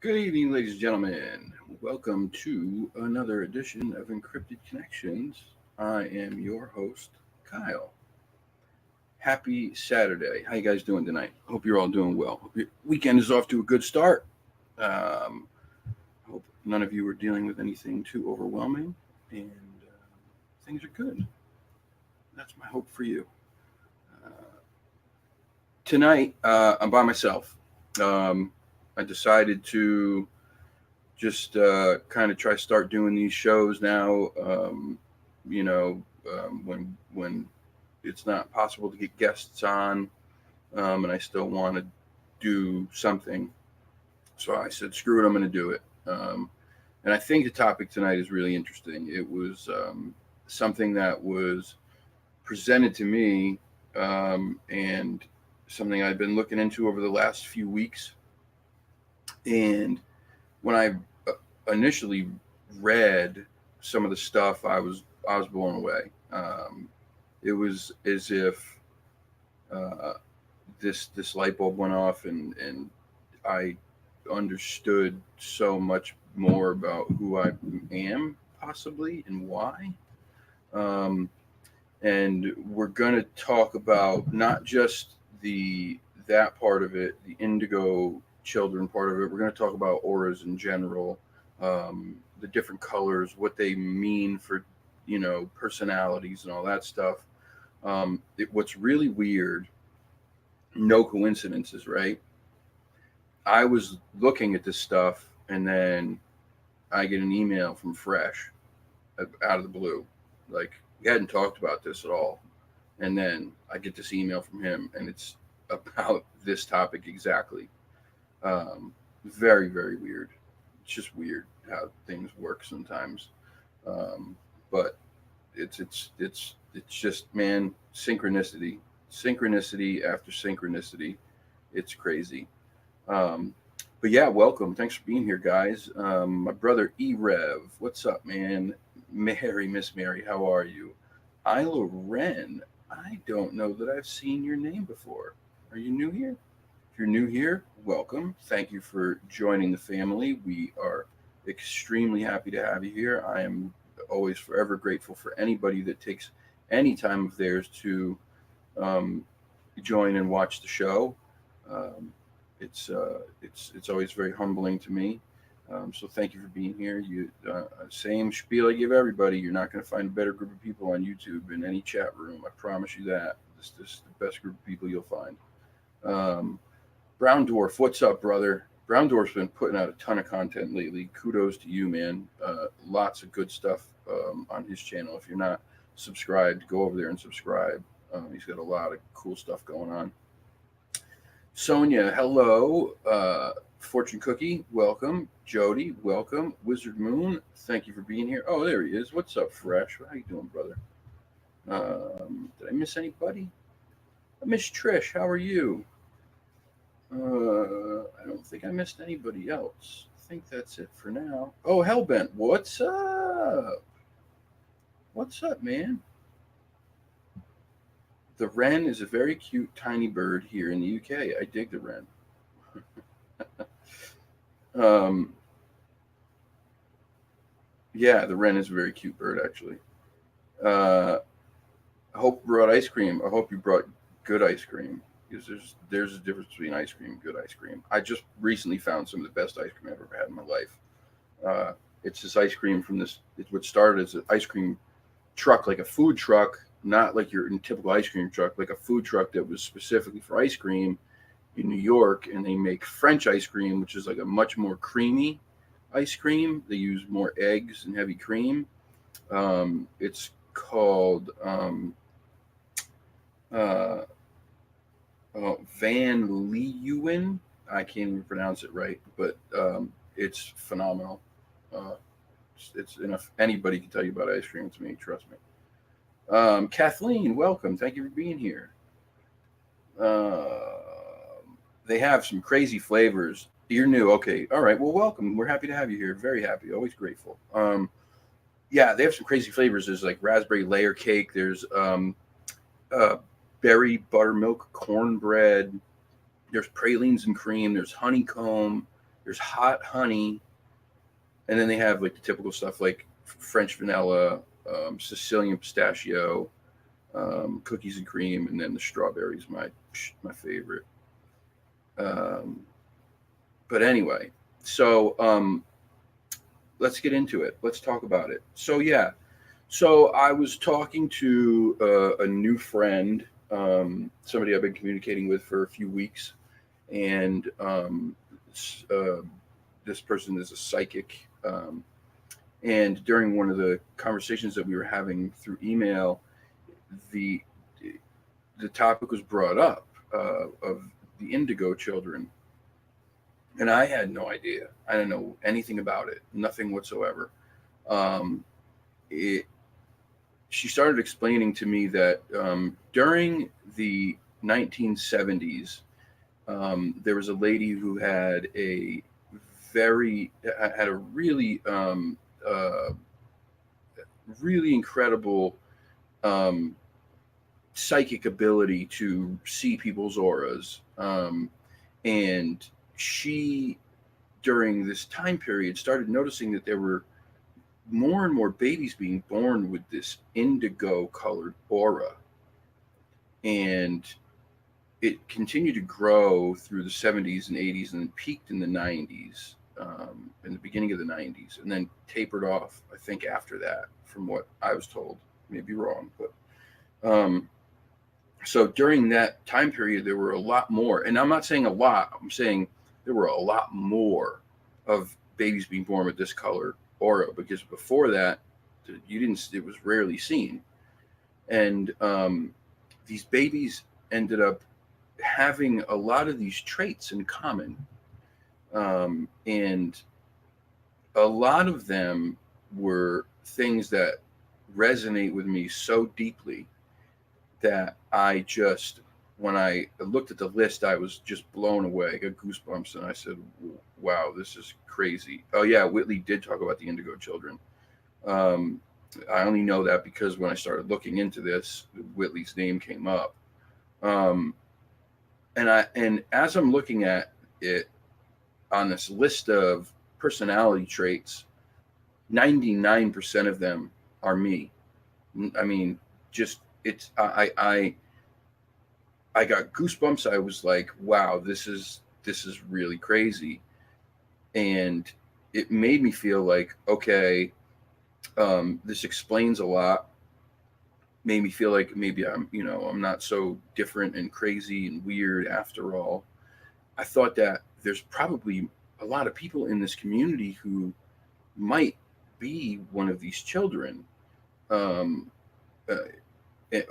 Good evening, ladies and gentlemen. Welcome to another edition of Encrypted Connections. I am your host, Kyle. Happy Saturday. How you guys doing tonight? Hope you're all doing well. Hope your weekend is off to a good start. Um, Hope none of you are dealing with anything too overwhelming and things are good. That's my hope for you. Uh, Tonight, I'm by myself. Um, I decided to just kind of try to start doing these shows now. You know, when it's not possible to get guests on, and I still want to do something, so I said, "Screw it, I'm going to do it." And I think the topic tonight is really interesting. It was something that was presented to me, and something I've been looking into over the last few weeks. And when I initially read some of the stuff, I was blown away. It was as if this light bulb went off, and I understood so much more about who I am, possibly, and why. Um, and we're gonna talk about not just the that part of it, the Indigo Children part of it. We're gonna talk about auras in general, the different colors, what they mean for personalities and all that stuff. What's really weird, no coincidences, right? I was looking at this stuff, and then I get an email from Fresh out of the blue, like, we hadn't talked about this at all. And then I get this email from him, and it's about this topic exactly. Um, Very, very weird. It's just weird how things work sometimes. Um, but it's just, man, synchronicity after synchronicity. It's crazy. Um, but yeah, welcome. Thanks for being here, guys. My brother E Rev, what's up, man? Miss Mary, how are you? Isla Ren, I don't know that I've seen your name before. Are you new here? If you're new here, welcome. Thank you for joining the family. We are extremely happy to have you here. I am always forever grateful for anybody that takes any time of theirs to um, join and watch the show. Um, it's always very humbling to me. So thank you for being here. Same spiel I give everybody. You're not going to find a better group of people on YouTube in any chat room. I promise you that. This is the best group of people you'll find. Um, Brown Dwarf, what's up, brother? Brown Dwarf's been putting out a ton of content lately. Kudos to you, man. Lots of good stuff on his channel. If you're not subscribed, go over there and subscribe. He's got a lot of cool stuff going on. Sonia, hello. Fortune Cookie, welcome. Jody, welcome. Wizard Moon, thank you for being here. Oh, there he is. What's up, Fresh? How you doing, brother? Did I miss anybody? Miss Trish, how are you? I don't think I missed anybody else. I think that's it for now. Oh, Hellbent, what's up? What's up, man? The wren is a very cute tiny bird here in the UK. I dig the wren. um, yeah, the wren is a very cute bird, actually. Uh, I hope you brought ice cream. I hope you brought good ice cream, because there's a difference between ice cream and good ice cream. I just recently found some of the best ice cream I've ever had in my life. It's this ice cream from this. It what started as an ice cream truck, like a food truck, not like your typical ice cream truck, like a food truck that was specifically for ice cream in New York. And they make French ice cream, which is like a much more creamy ice cream. They use more eggs and heavy cream. It's called uh, Van Leeuwen. I can't even pronounce it right, but it's phenomenal. Uh, it's enough. Anybody can tell you about ice cream to me. Trust me. Kathleen, welcome. Thank you for being here. They have some crazy flavors. You're new, okay? All right. Well, welcome. We're happy to have you here. Very happy. Always grateful. Yeah, they have some crazy flavors. There's like raspberry layer cake. There's uh, berry buttermilk cornbread. There's pralines and cream. There's honeycomb. There's hot honey, and then they have like the typical stuff like French vanilla, Sicilian pistachio, cookies and cream, and then the strawberries, my favorite. Um, but anyway, so let's get into it. Let's talk about it. So yeah, so I was talking to a new friend, somebody I've been communicating with for a few weeks, and this person is a psychic. And during one of the conversations that we were having through email, the the topic was brought up of the Indigo Children, and I had no idea. I didn't know anything about it, nothing whatsoever. Um, it, she started explaining to me that during the 1970s, there was a lady who had a uh, really incredible um, psychic ability to see people's auras. And she, during this time period, started noticing that there were more and more babies being born with this indigo colored aura. And it continued to grow through the 70s and 80s and then peaked in the 90s, in the beginning of the 90s, and then tapered off, I think, after that, from what I was told. Maybe wrong, but um, so during that time period, there were a lot more, and I'm not saying a lot, I'm saying there were a lot more of babies being born with this color aura, because before that, you didn't, it was rarely seen. And these babies ended up having a lot of these traits in common. And a lot of them were things that resonate with me so deeply that I just, when I looked at the list, I was just blown away. I got goosebumps, and I said, "Wow, this is crazy." Oh yeah, Whitley did talk about the Indigo Children. Um, I only know that because when I started looking into this, Whitley's name came up. Um, and as I'm looking at it on this list of personality traits, 99% of them are me. I mean, just it's I got goosebumps. I was like, wow, this is really crazy. And it made me feel like, okay, this explains a lot. Made me feel like maybe I'm not so different and crazy and weird after all. I thought that there's probably a lot of people in this community who might be one of these children, um, uh,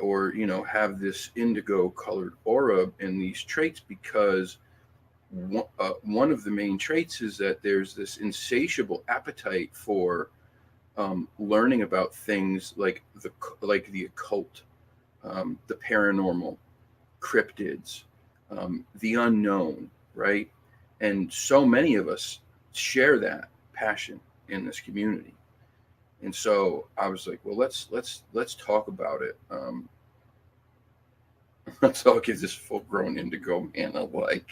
or have this indigo colored aura and these traits, because one of the main traits is that there's this insatiable appetite for learning about things like the occult, the paranormal, cryptids, the unknown, right? And so many of us share that passion in this community. And so I was like, well, let's talk about it. Let's all give this full-grown indigo man a like.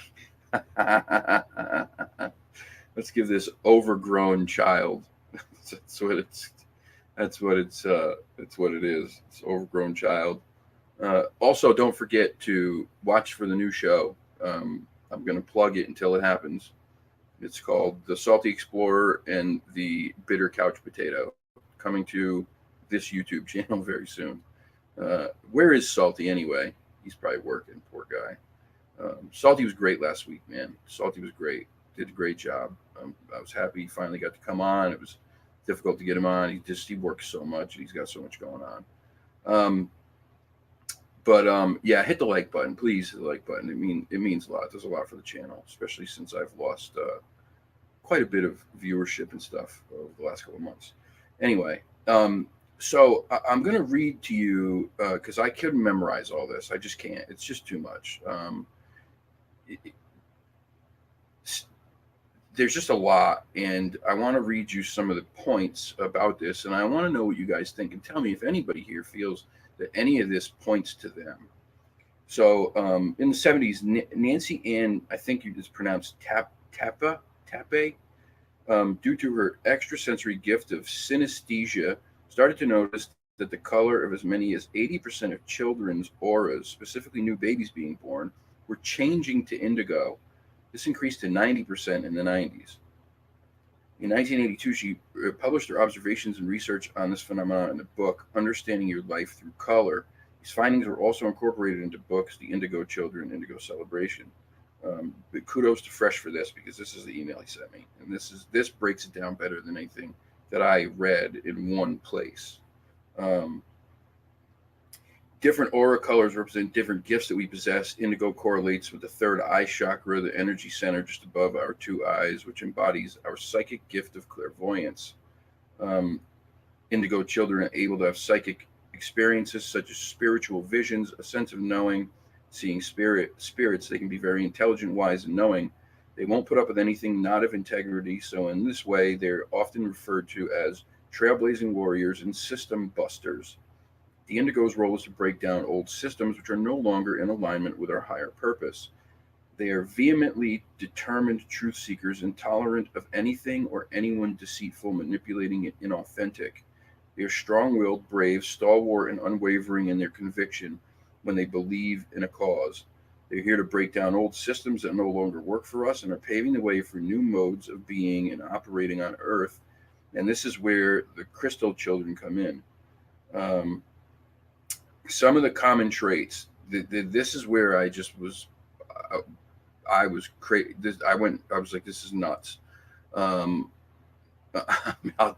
Let's give this overgrown child. That's what it's. That's what it's. That's what it is. It's overgrown child. Also, don't forget to watch for the new show. I'm going to plug it until it happens. It's called The Salty Explorer and the Bitter Couch Potato, coming to this YouTube channel very soon. Where is Salty anyway? He's probably working, poor guy. Salty was great last week, man. Salty was great. Did a great job. I was happy he finally got to come on. It was difficult to get him on. He works so much. He's got so much going on. But yeah, hit the like button, please. Hit the like button. It means a lot. It does a lot for the channel, especially since I've lost quite a bit of viewership and stuff over the last couple of months. Anyway, so I'm going to read to you because I couldn't memorize all this. I just can't. It's just too much. There's just a lot, and I want to read you some of the points about this, and I want to know what you guys think, and tell me if anybody here feels that any of this points to them. So in the 70s, Nancy Ann, I think it's pronounced Tappa, Tape, due to her extrasensory gift of synesthesia, started to notice that the color of as many as 80% of children's auras, specifically new babies being born, were changing to indigo. This increased to 90% in the 90s. In 1982, she published her observations and research on this phenomenon in the book, Understanding Your Life Through Color. These findings were also incorporated into books, The Indigo Children, Indigo Celebration. But kudos to Fresh for this, because this is the email he sent me, and this breaks it down better than anything that I read in one place. Um, Different aura colors represent different gifts that we possess. Indigo correlates with the third eye chakra, the energy center just above our two eyes, which embodies our psychic gift of clairvoyance. Um, Indigo children are able to have psychic experiences such as spiritual visions, a sense of knowing, seeing spirits. They can be very intelligent, wise, and knowing. They won't put up with anything not of integrity. So in this way, they're often referred to as trailblazing warriors and system busters. The Indigo's role is to break down old systems which are no longer in alignment with our higher purpose. They are vehemently determined truth seekers, intolerant of anything or anyone deceitful, manipulating, and inauthentic. They are strong willed, brave, stalwart, and unwavering in their conviction when they believe in a cause. They're here to break down old systems that no longer work for us and are paving the way for new modes of being and operating on Earth. And this is where the crystal children come in. Some of the common traits. This is where I just was. I was crazy. I was like, this is nuts. I'll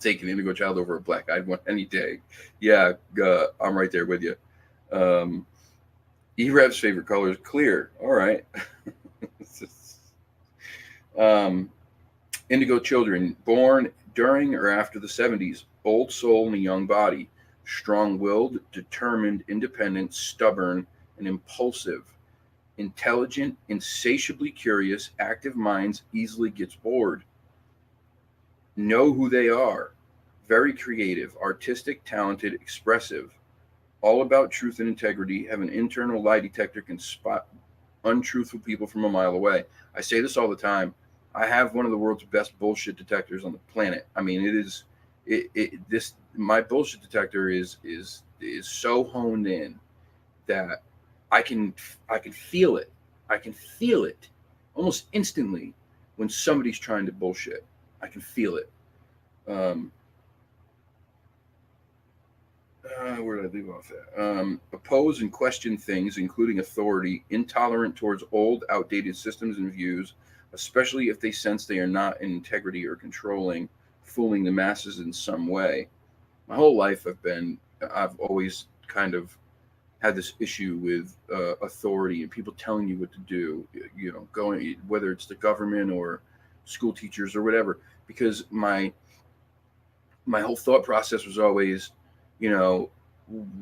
take an indigo child over a black-eyed one any day. Yeah, I'm right there with you. Erev's favorite color is clear. All right. Indigo children born during or after the 70s. Old soul in a young body. Strong-willed, determined, independent, stubborn, and impulsive. Intelligent, insatiably curious, active minds easily gets bored. Know who they are. Very creative, artistic, talented, expressive. All about truth and integrity. Have an internal lie detector, can spot untruthful people from a mile away. I say this all the time. I have one of the world's best bullshit detectors on the planet. I mean, it is. This my bullshit detector is so honed in that I can feel it. I can feel it almost instantly when somebody's trying to bullshit. I can feel it. Where did I leave off at? Oppose and question things, including authority, intolerant towards old, outdated systems and views, especially if they sense they are not in integrity or controlling, fooling the masses in some way. My whole life I've always kind of had this issue with authority and people telling you what to do, going, whether it's the government or school teachers or whatever, because my whole thought process was always,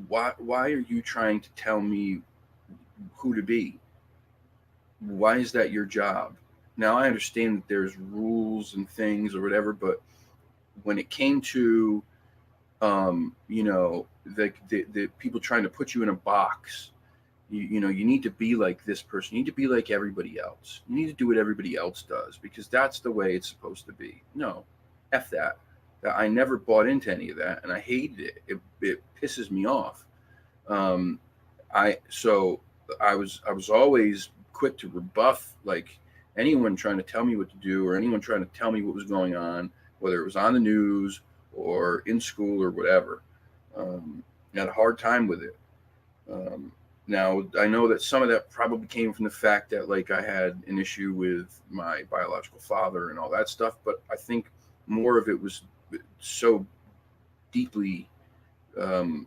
why are you trying to tell me who to be? Why is that your job? Now I understand that there's rules and things or whatever, but when it came to the people trying to put you in a box, you need to be like this person, you need to be like everybody else, you need to do what everybody else does because that's the way it's supposed to be. No, F that. I never bought into any of that, and I hated it. It pisses me off. I was always quick to rebuff like anyone trying to tell me what to do or anyone trying to tell me what was going on, whether it was on the news or in school or whatever. I had a hard time with it. Now, I know that some of that probably came from the fact that like I had an issue with my biological father and all that stuff, but I think more of it was so deeply, it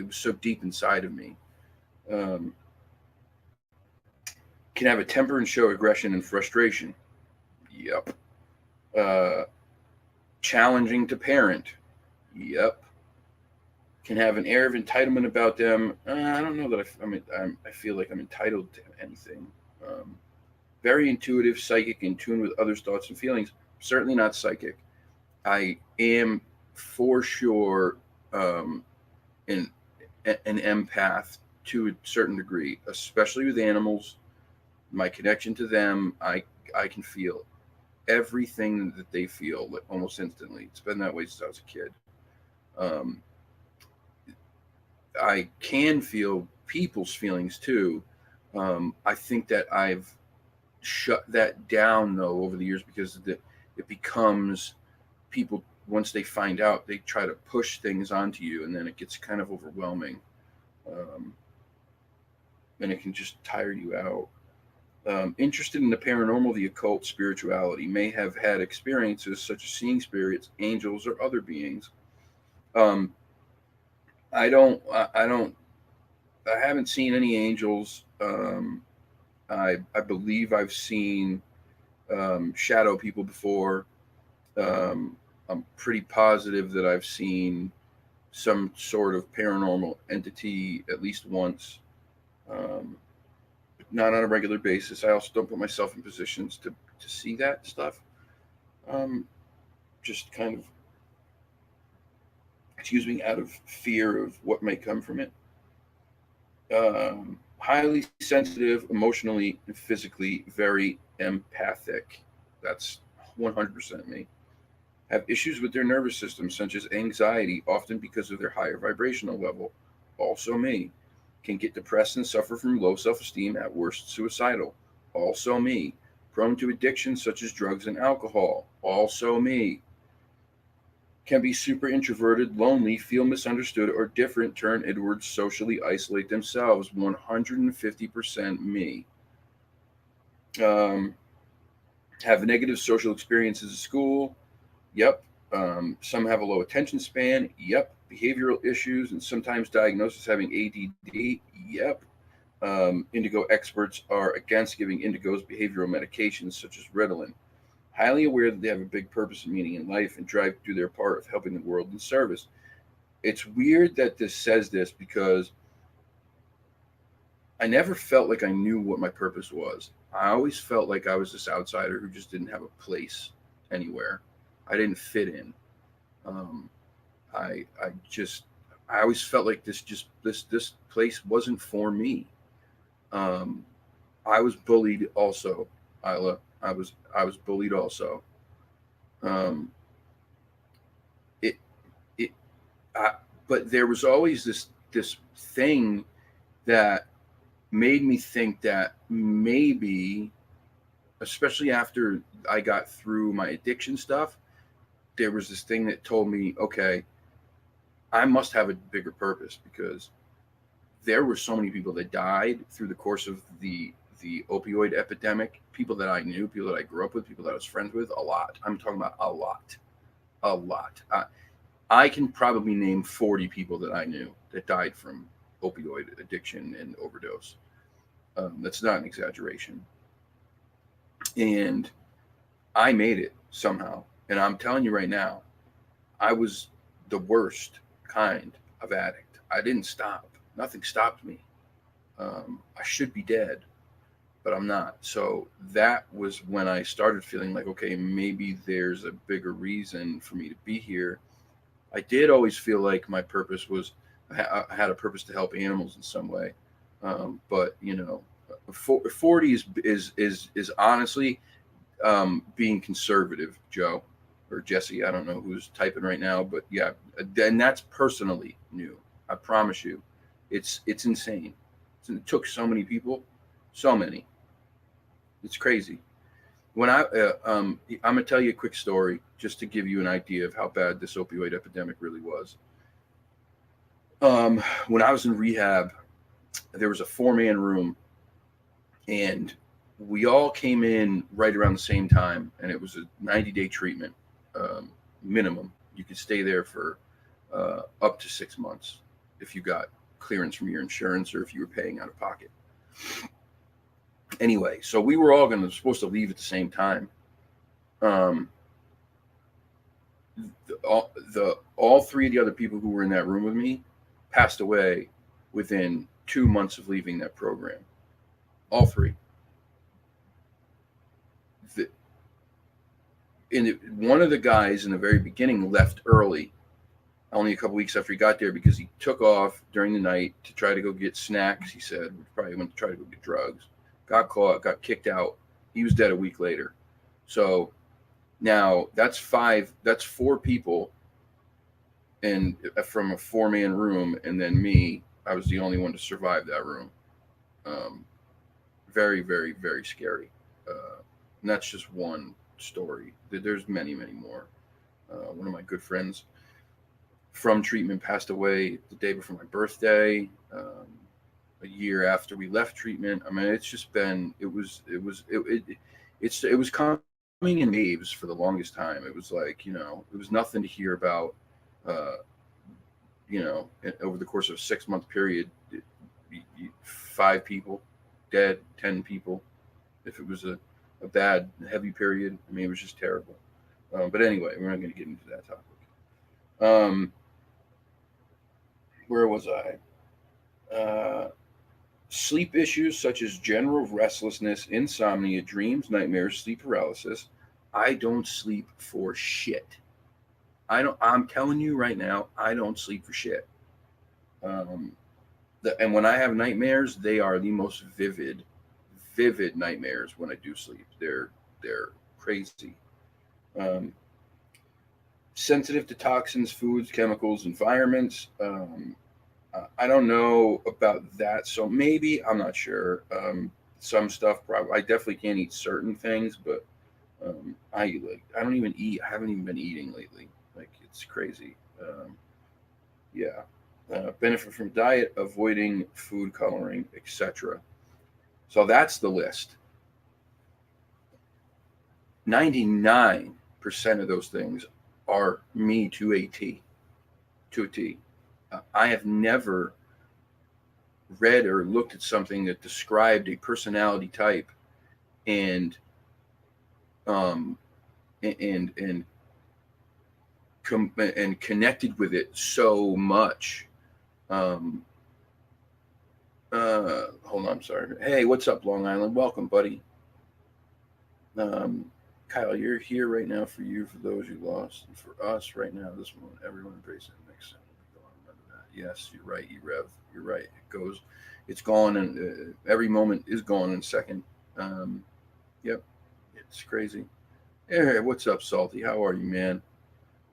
was so deep inside of me. Can have a temper and show aggression and frustration. Yep. Challenging to parent. Yep. Can have an air of entitlement about them. I don't know that I feel like I'm entitled to anything. Very intuitive, psychic, in tune with others' thoughts and feelings. Certainly not psychic. I am for sure an empath to a certain degree, especially with animals. My connection to them, I I can feel everything that they feel like, almost instantly. It's been that way since I was a kid. Um, I can feel people's feelings too. I think that I've shut that down though over the years because it becomes people, once they find out, they try to push things onto you, and then it gets kind of overwhelming, um, and it can just tire you out. Interested in the paranormal, the occult, spirituality, may have had experiences such as seeing spirits, angels, or other beings. Um, I don't, I haven't seen any angels. I believe I've seen shadow people before. Um, I'm pretty positive that I've seen some sort of paranormal entity at least once, um, not on a regular basis. I also don't put myself in positions to see that stuff. Um, just kind of, excuse me, out of fear of what may come from it. Highly sensitive, emotionally and physically very empathic. That's 100% me. Have issues with their nervous system, such as anxiety, often because of their higher vibrational level. Also me. Can get depressed and suffer from low self esteem, at worst suicidal. Also me. Prone to addictions such as drugs and alcohol. Also me. Can be super introverted, lonely, feel misunderstood or different, turn inwards, socially isolate themselves. 150% me. Um, have negative social experiences at school. Yep. Some have a low attention span. Yep. Behavioral issues and sometimes diagnosed as having ADD. Yep. Indigo experts are against giving indigos behavioral medications such as Ritalin. Highly aware that they have a big purpose and meaning in life and drive to do their part of helping the world in service. It's weird that this says this because I never felt like I knew what my purpose was. I always felt like I was this outsider who just didn't have a place anywhere. I didn't fit in. Um, I I always felt like this place wasn't for me. Um, I was bullied also, Isla. I was bullied also. Um, it it I, but there was always this thing that made me think that maybe, especially after I got through my addiction stuff, there was this thing that told me, okay, I must have a bigger purpose because there were so many people that died through the course of the opioid epidemic. People that I knew, people that I grew up with, people that I was friends with, a lot. I'm talking about a lot, a lot. I can probably name 40 people that I knew that died from opioid addiction and overdose. That's not an exaggeration. And I made it somehow. And I'm telling you right now, I was the worst kind of addict. I didn't stop. Nothing stopped me. I should be dead, but I'm not. So that was when I started feeling like, okay, maybe there's a bigger reason for me to be here. I did always feel like my purpose was, I had a purpose to help animals in some way. But you know, 40 is honestly being conservative, Joe or Jesse. I don't know who's typing right now, but yeah, and that's personally new. I promise you, it's insane. It took so many people, so many. It's crazy. When I'm gonna tell you a quick story just to give you an idea of how bad this opioid epidemic really was. When I was in rehab, there was a 4-man room, and we all came in right around the same time, and it was a 90-day treatment minimum. You could stay there for up to 6 months if you got clearance from your insurance or if you were paying out of pocket. Anyway, so we were all supposed to leave at the same time. Um, all three of the other people who were in that room with me passed away within 2 months of leaving that program. All three. One of the guys in the very beginning left early, only a couple weeks after he got there, because he took off during the night to try to go get snacks. He said probably went to try to go get drugs. Got caught, got kicked out, He was dead a week later. So now that's four people, and from a 4-man room, and then me, I was the only one to survive that room. Um, very, very, very scary. And that's just one story. There's many, many more. One of my good friends from treatment passed away the day before my birthday. A year after we left treatment. I mean, it's just been. It was coming in waves for the longest time. It was like, it was nothing to hear about. Uh, over the course of a 6-month period, 5 people dead, 10 people. If it was a bad, heavy period, I mean, it was just terrible. But anyway, we're not going to get into that topic. Um, where was I? Sleep issues such as general restlessness, insomnia, dreams, nightmares, sleep paralysis. I don't sleep for shit. I'm telling you right now, I don't sleep for shit. Um, and when I have nightmares, they are the most vivid nightmares when I do sleep. They're crazy. Um, sensitive to toxins, foods, chemicals, environments. I don't know about that, so maybe I'm not sure. Some stuff, probably. I definitely can't eat certain things, but I don't even eat. I haven't even been eating lately. Like it's crazy. Yeah. Benefit from diet, avoiding food coloring, etc. So that's the list. 99% of those things are me to a T. To a T. I have never read or looked at something that described a personality type and um and and connected with it so much. Um, hold on, I'm sorry. Hey, what's up, Long Island? Welcome, buddy. Um, Kyle, you're here right now for you, for those you lost, and for us right now, this moment, everyone embrace it. Next time, remember that. Yes, you're right, Rev. You're right. It goes, it's gone, and every moment is gone in a second. Um, yep, it's crazy. Hey, what's up, Salty? How are you, man?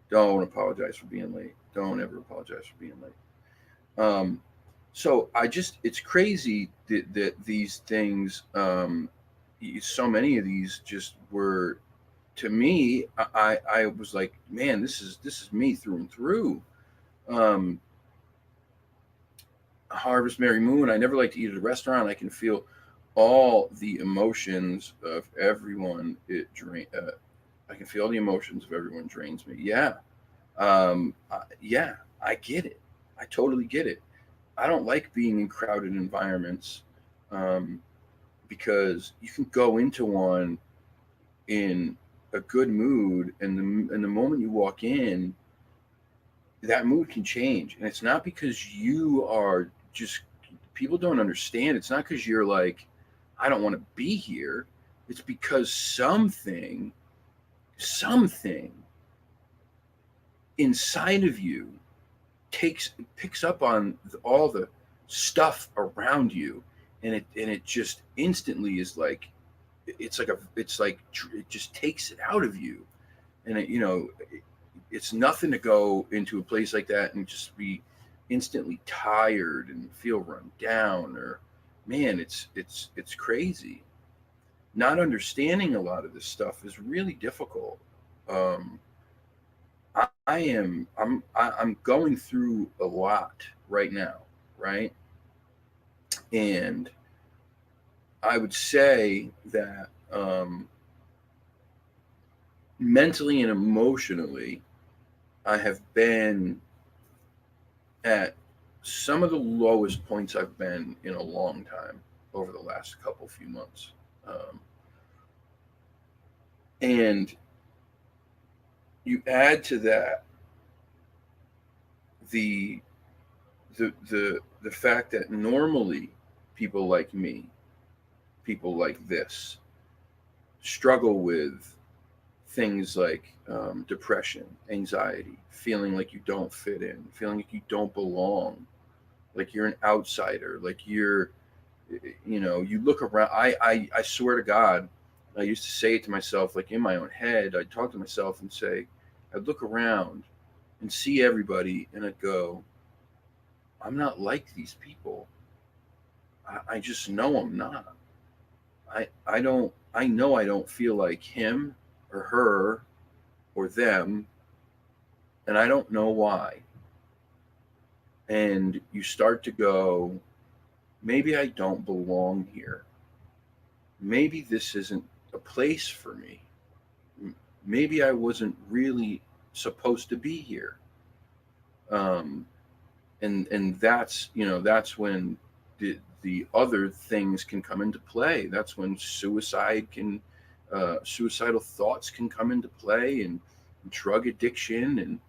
Don't apologize for being late. Don't ever apologize for being late. So it's crazy that these things, so many of these just were, to me, I was like, man, this is me through and through. Um, Harvest Mary Moon. I never like to eat at a restaurant. I can feel all the emotions of everyone. I can feel the emotions of everyone drains me. Yeah, yeah, I get it. I totally get it. I don't like being in crowded environments, um, because you can go into one in a good mood, and the moment you walk in, that mood can change, and it's not because you are just, people don't understand. It's not because you're like, I don't want to be here. It's because something inside of you picks up on all the stuff around you, and it just instantly is like, it just takes it out of you, and it's nothing to go into a place like that and just be instantly tired and feel run down, or man, it's crazy. Not understanding a lot of this stuff is really difficult. um, I'm going through a lot right now, right? And I would say that, mentally and emotionally, I have been at some of the lowest points I've been in a long time over the last couple few months. Um, and you add to that the the fact that normally people like me, people like this, struggle with things like, depression, anxiety, feeling like you don't fit in, feeling like you don't belong, like you're an outsider, like you look around. I swear to God, I used to say it to myself, like in my own head. I'd talk to myself and say, I'd look around and see everybody, and I'd go, I'm not like these people. I just know I'm not. I don't. I know I don't feel like him or her or them, and I don't know why. And you start to go, maybe I don't belong here. Maybe this isn't a place for me. Maybe I wasn't really supposed to be here. Um, and that's, that's when the other things can come into play. That's when suicidal thoughts can come into play, and drug addiction, and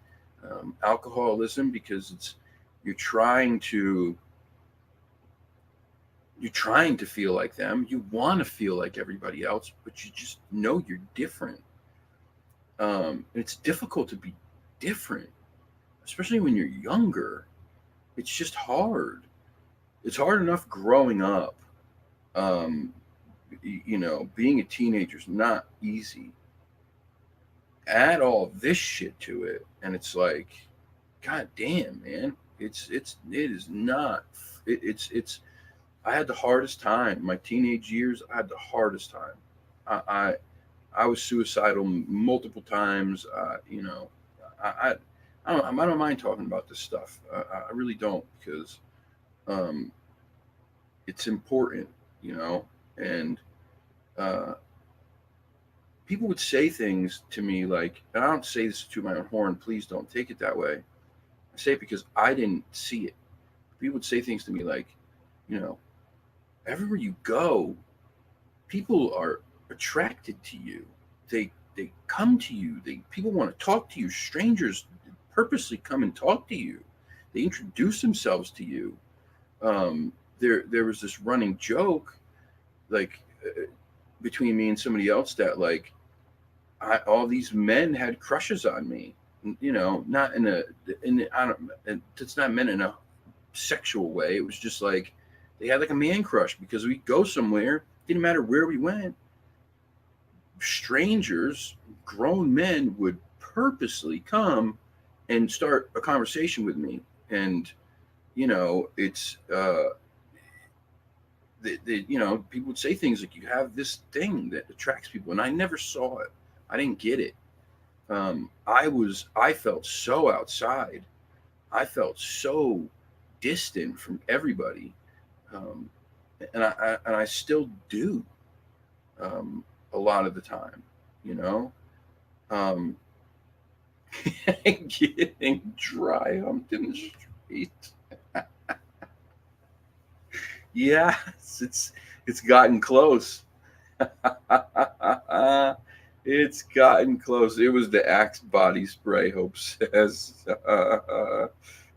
alcoholism, because you're trying to you're trying to feel like them. You want to feel like everybody else, but you just know you're different. It's difficult to be different, especially when you're younger. It's just hard. It's hard enough growing up. Um, Being a teenager is not easy. Add all this shit to it, and it's like, god damn, man. It is not. It's. I had the hardest time. My teenage years, I had the hardest time. I I, I was suicidal multiple times. I, I I don't mind talking about this stuff. I really don't, because um, it's important, you know. And uh, people would say things to me like, and I don't say this to my own horn. Please don't take it that way. I say it because I didn't see it. People would say things to me like, you know, everywhere you go, people are attracted to you. They come to you. People want to talk to you. Strangers purposely come and talk to you. They introduce themselves to you. There was this running joke, like between me and somebody else, that like all these men had crushes on me. Not I don't. And it's not meant in a sexual way. It was just like they had like a man crush, because we go somewhere, didn't matter where we went, strangers, grown men would purposely come and start a conversation with me. And it's people would say things like, you have this thing that attracts people, and I never saw it. I didn't get it. I felt so outside. I felt so distant from everybody. um, and I still do, um, a lot of the time, you know. Um, getting dry humped in the street. Yes, it's gotten close. It's gotten close. It was the Axe body spray, Hope says.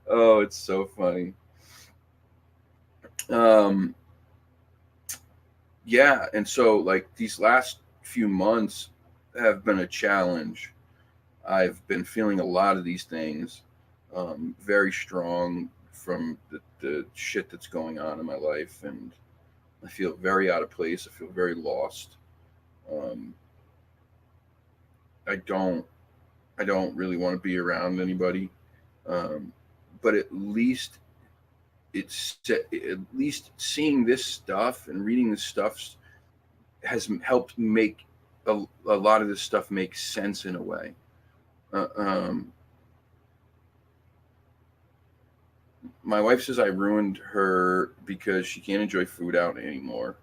Oh, it's so funny. Um, yeah, and so like these last few months have been a challenge. I've been feeling a lot of these things, very strong from the shit that's going on in my life, and I feel very out of place. I feel very lost. Um, I don't I don't really want to be around anybody, um, but at least seeing this stuff and reading this stuff has helped make a lot of this stuff make sense in a way. Uh, um, my wife says I ruined her because she can't enjoy food out anymore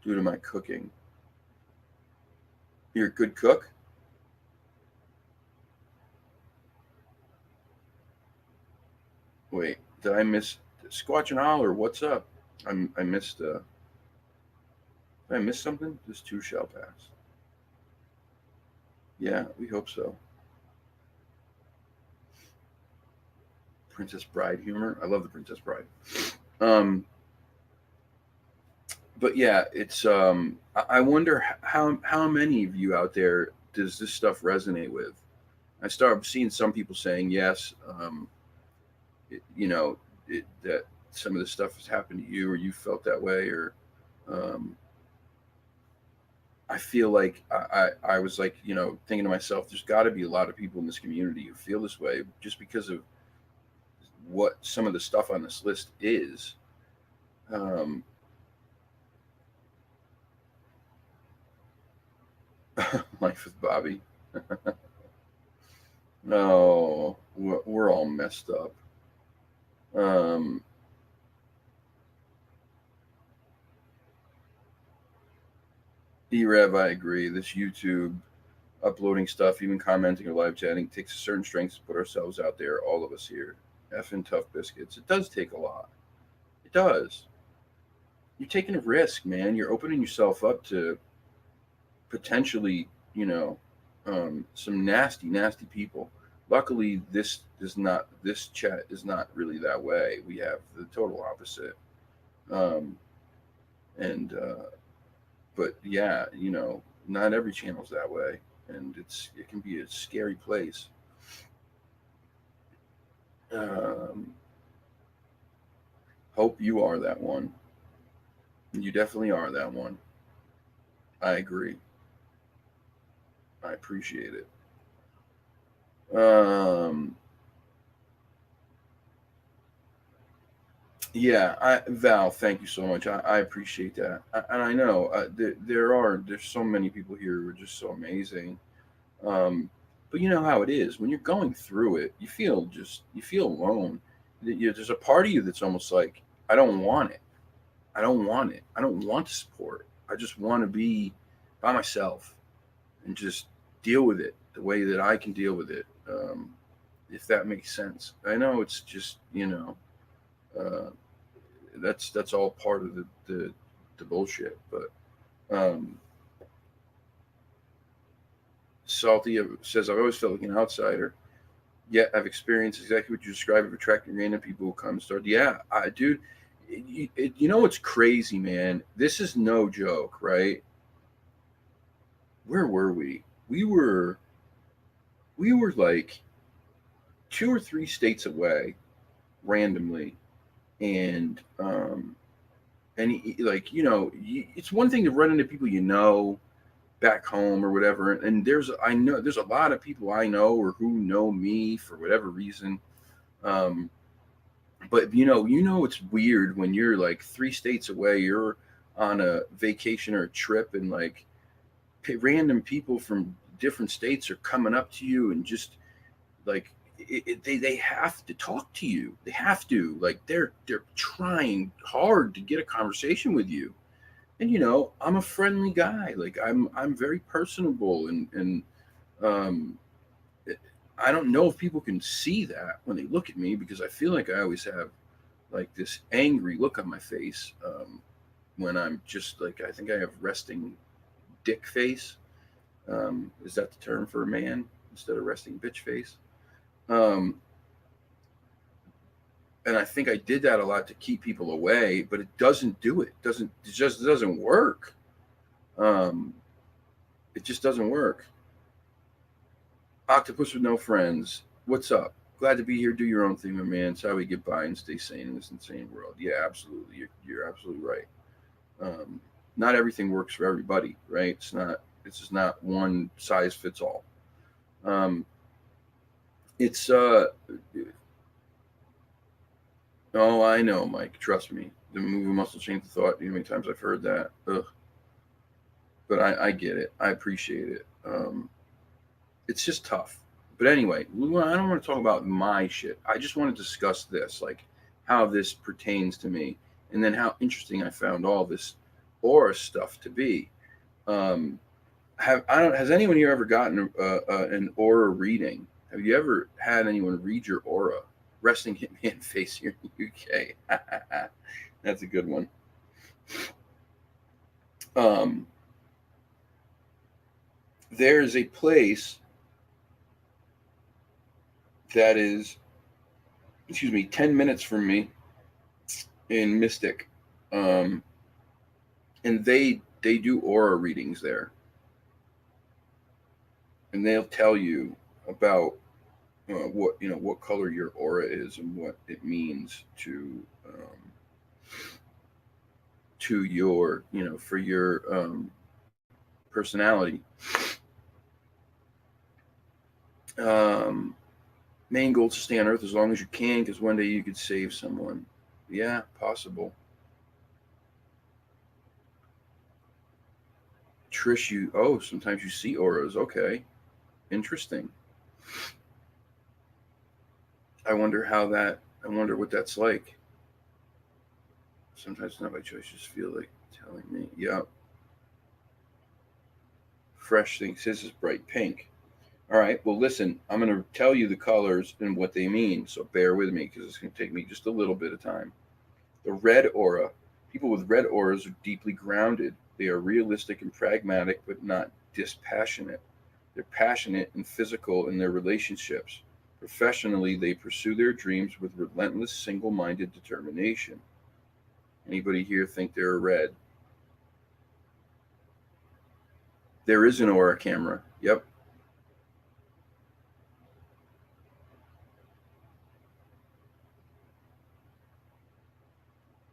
due to my cooking. You're a good cook? Wait, did I miss Squatch and Holler? What's up? I missed. Did I miss something? This too shall pass. Yeah, we hope so. Princess Bride humor. I love the Princess Bride. Um, but yeah, it's. I wonder how many of you out there does this stuff resonate with? I start seeing some people saying yes. It, you know that some of this stuff has happened to you, or you felt that way, or um, I feel like I was like, thinking to myself, there's got to be a lot of people in this community who feel this way just because of what some of the stuff on this list is. Um, Life with Bobby. No, we're all messed up. Um, Rev, I agree. This YouTube uploading stuff, even commenting or live chatting, takes a certain strength to put ourselves out there. All of us here, effing tough biscuits. It does take a lot. It does. You're taking a risk, man. You're opening yourself up to potentially, some nasty, nasty people. Luckily, this chat is not really that way. We have the total opposite. Um, and but yeah, not every channel's that way, and it can be a scary place. Um, Hope you are that one. You definitely are that one. I agree. I appreciate it. Um, Yeah, Val, thank you so much. I appreciate that, and I know there's so many people here who are just so amazing. Um, but you know how it is when you're going through it, you feel alone. There's a part of you that's almost like, I don't want it. I don't want it. I don't want support. I just want to be by myself and just deal with it the way that I can deal with it. If that makes sense. I know it's just uh, that's all part of the bullshit. But um, Salty says, I've always felt like an outsider. Yet I've experienced exactly what you described of attracting random people who come and start. Yeah, dude, you know what's crazy, man? This is no joke, right? Where were we? We were like 2 or 3 states away randomly, and like it's one thing to run into people back home or whatever, and I know there's a lot of people I know or who know me for whatever reason. um but it's weird when you're like 3 states away, you're on a vacation or a trip, and like random people from different states are coming up to you and just like they have to talk to you. They have to, like, they're trying hard to get a conversation with you. And I'm a friendly guy. Like, I'm very personable, and um I don't know if people can see that when they look at me, because I feel like I always have like this angry look on my face, when I'm just like, I think I have resting dick face. Is that the term for a man instead of resting bitch face? um and I think I did that a lot to keep people away, but it doesn't do it. It just doesn't work. um it just doesn't work. Octopus with no friends. What's up? Glad to be here. Do your own thing, my man. It's how we get by and stay sane in this insane world. Yeah, absolutely. You're absolutely right. Um, Not everything works for everybody, right? It's not. This is not one size fits all. Um, it's Oh, I know, Mike. Trust me. The movie Muscle change the thought. You know how many times I've heard that. Ugh. But I get it. I appreciate it. It's just tough. But anyway, I don't want to talk about my shit. I just want to discuss this, like how this pertains to me, and then how interesting I found all this aura stuff to be. Um, has anyone here ever gotten an aura reading? Have you ever had anyone read your aura? Resting Hitman face here in the UK. That's a good one. Um, there's a place that is, excuse me, 10 minutes from me in Mystic. Um, and they do aura readings there, and they'll tell you about what color your aura is and what it means to your for your personality. Main goal is to stay on Earth as long as you can, because one day you could save someone. Yeah, possible. Trish, sometimes you see auras. Okay, interesting. I wonder what that's like. Sometimes it's not by choice, just feel like telling me. Yeah. Fresh things. This is bright pink. All right. Well, listen, I'm going to tell you the colors and what they mean. So bear with me because it's going to take me just a little bit of time. The red aura. People with red auras are deeply grounded. They are realistic and pragmatic, but not dispassionate. They're passionate and physical in their relationships. Professionally, they pursue their dreams with relentless, single-minded determination. Anybody here think they're a red? There is an aura camera. Yep.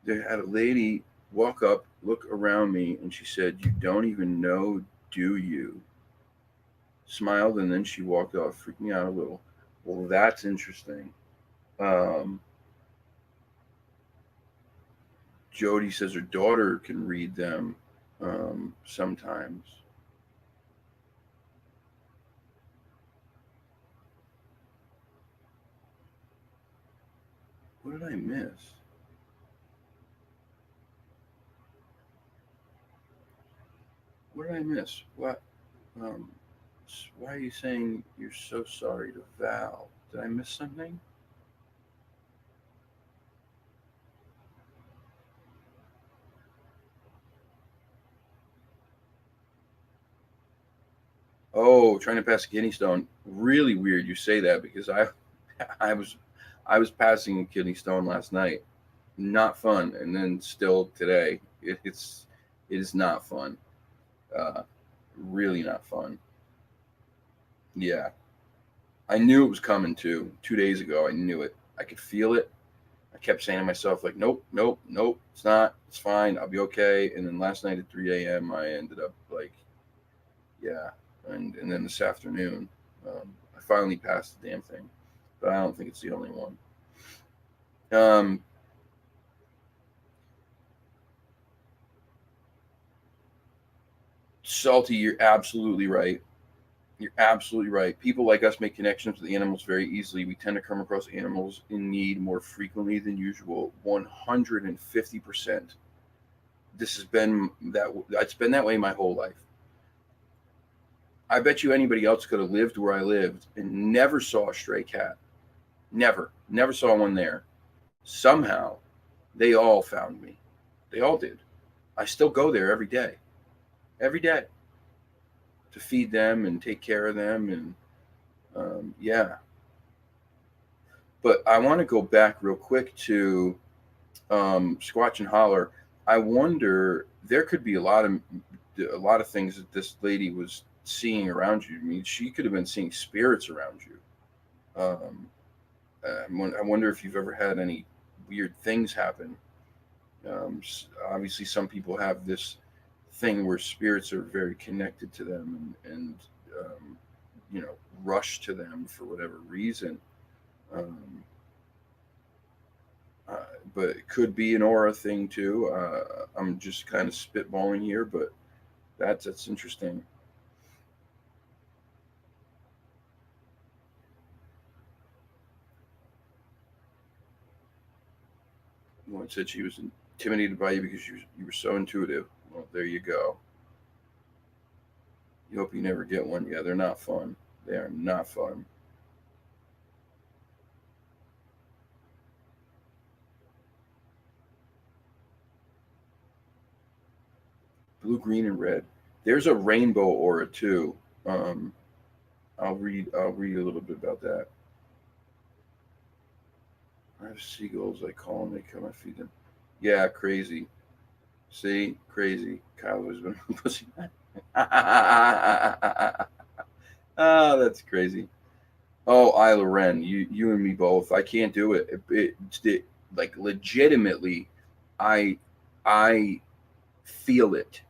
They had a lady walk up, look around me, and she said, "You don't even know, do you?" Smiled, and then she walked off, freaked me out a little. Well, that's interesting. Um, Jody says her daughter can read them sometimes. What did I miss? What did I miss? What? Um, why are you saying you're so sorry to Val? Did I miss something? Oh, trying to pass a kidney stone. Really weird you say that because I was I was passing a kidney stone last night. Not fun, and then still today it is not fun. Uh, really not fun. Yeah, I knew it was coming too. 2 days ago, I knew it. I could feel it. I kept saying to myself like, nope, nope, nope. It's not. It's fine. I'll be okay. And then last night at 3 a.m., I ended up like, yeah. And then this afternoon, I finally passed the damn thing, but I don't think it's the only one. Um, Salty, you're absolutely right. You're absolutely right. People like us make connections with animals very easily. We tend to come across animals in need more frequently than usual. 150%. This has been that. It's been that way my whole life. I bet you anybody else could have lived where I lived and never saw a stray cat. Never saw one there. Somehow, they all found me. They all did. I still go there every day to feed them and take care of them, and yeah. But I want to go back real quick to Squatch and Holler. I wonder there could be a lot of things that this lady was seeing around you. I mean, she could have been seeing spirits around you. Um, I wonder if you've ever had any weird things happen. Obviously, some people have this thing where spirits are very connected to them and um, you know, rush to them for whatever reason. Um, uh, but it could be an aura thing too. I'm just kind of spitballing here, but that's interesting. One said she was intimidated by you because you were so intuitive. Well, there you go. You hope you never get one. Yeah, they're not fun. They are not fun. Blue, green, and red. There's a rainbow aura too. Um, I'll read a little bit about that. I have seagulls. I call them. They come. I feed them. Yeah, crazy. See, crazy. Kyle has been pussy. Ah, that's crazy. Oh, Isla Ren, you and me both. I can't do it. Like legitimately, I I feel it.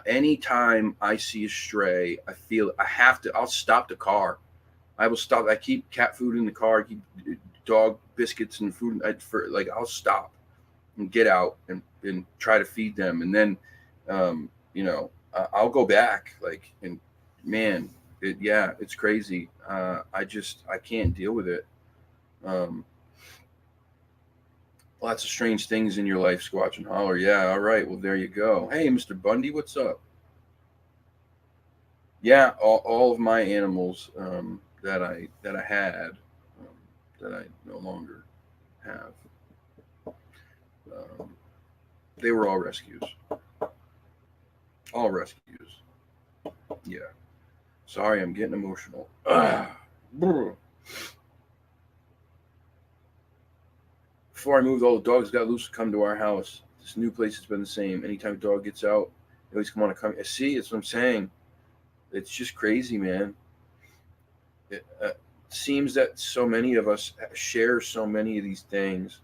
Anytime I see a stray, I feel I'll stop the car. I will stop. I keep cat food in the car. I keep dog biscuits and food. I'll stop and get out and try to feed them, and then I'll go back. And man, it's crazy. I can't deal with it. Um, Lots of strange things in your life, Squatch and Holler. Yeah, all right. Well, there you go. Hey, Mr. Bundy, what's up? Yeah, all of my animals that I had that I no longer have, um, they were all rescues. All rescues. Yeah. Sorry, I'm getting emotional. Before I moved, all the dogs got loose to come to our house. This new place has been the same. Anytime a dog gets out, they always come on to come. See, it's what I'm saying. It's just crazy, man. It seems that so many of us share so many of these things.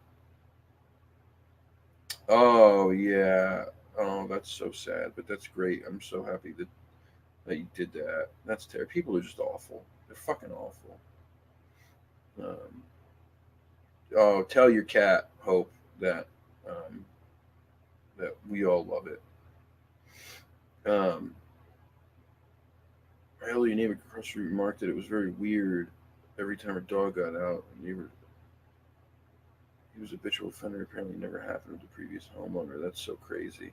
Oh yeah. Oh, that's so sad, but that's great. I'm so happy that you did that. That's terrible. People are just awful. They're fucking awful. Um, oh, tell your cat, Hope, that um, that we all love it. Um, Earlier, your neighbor across the street remarked that it was very weird every time her dog got out. He was a habitual offender. Apparently, never happened with the previous homeowner. That's so crazy.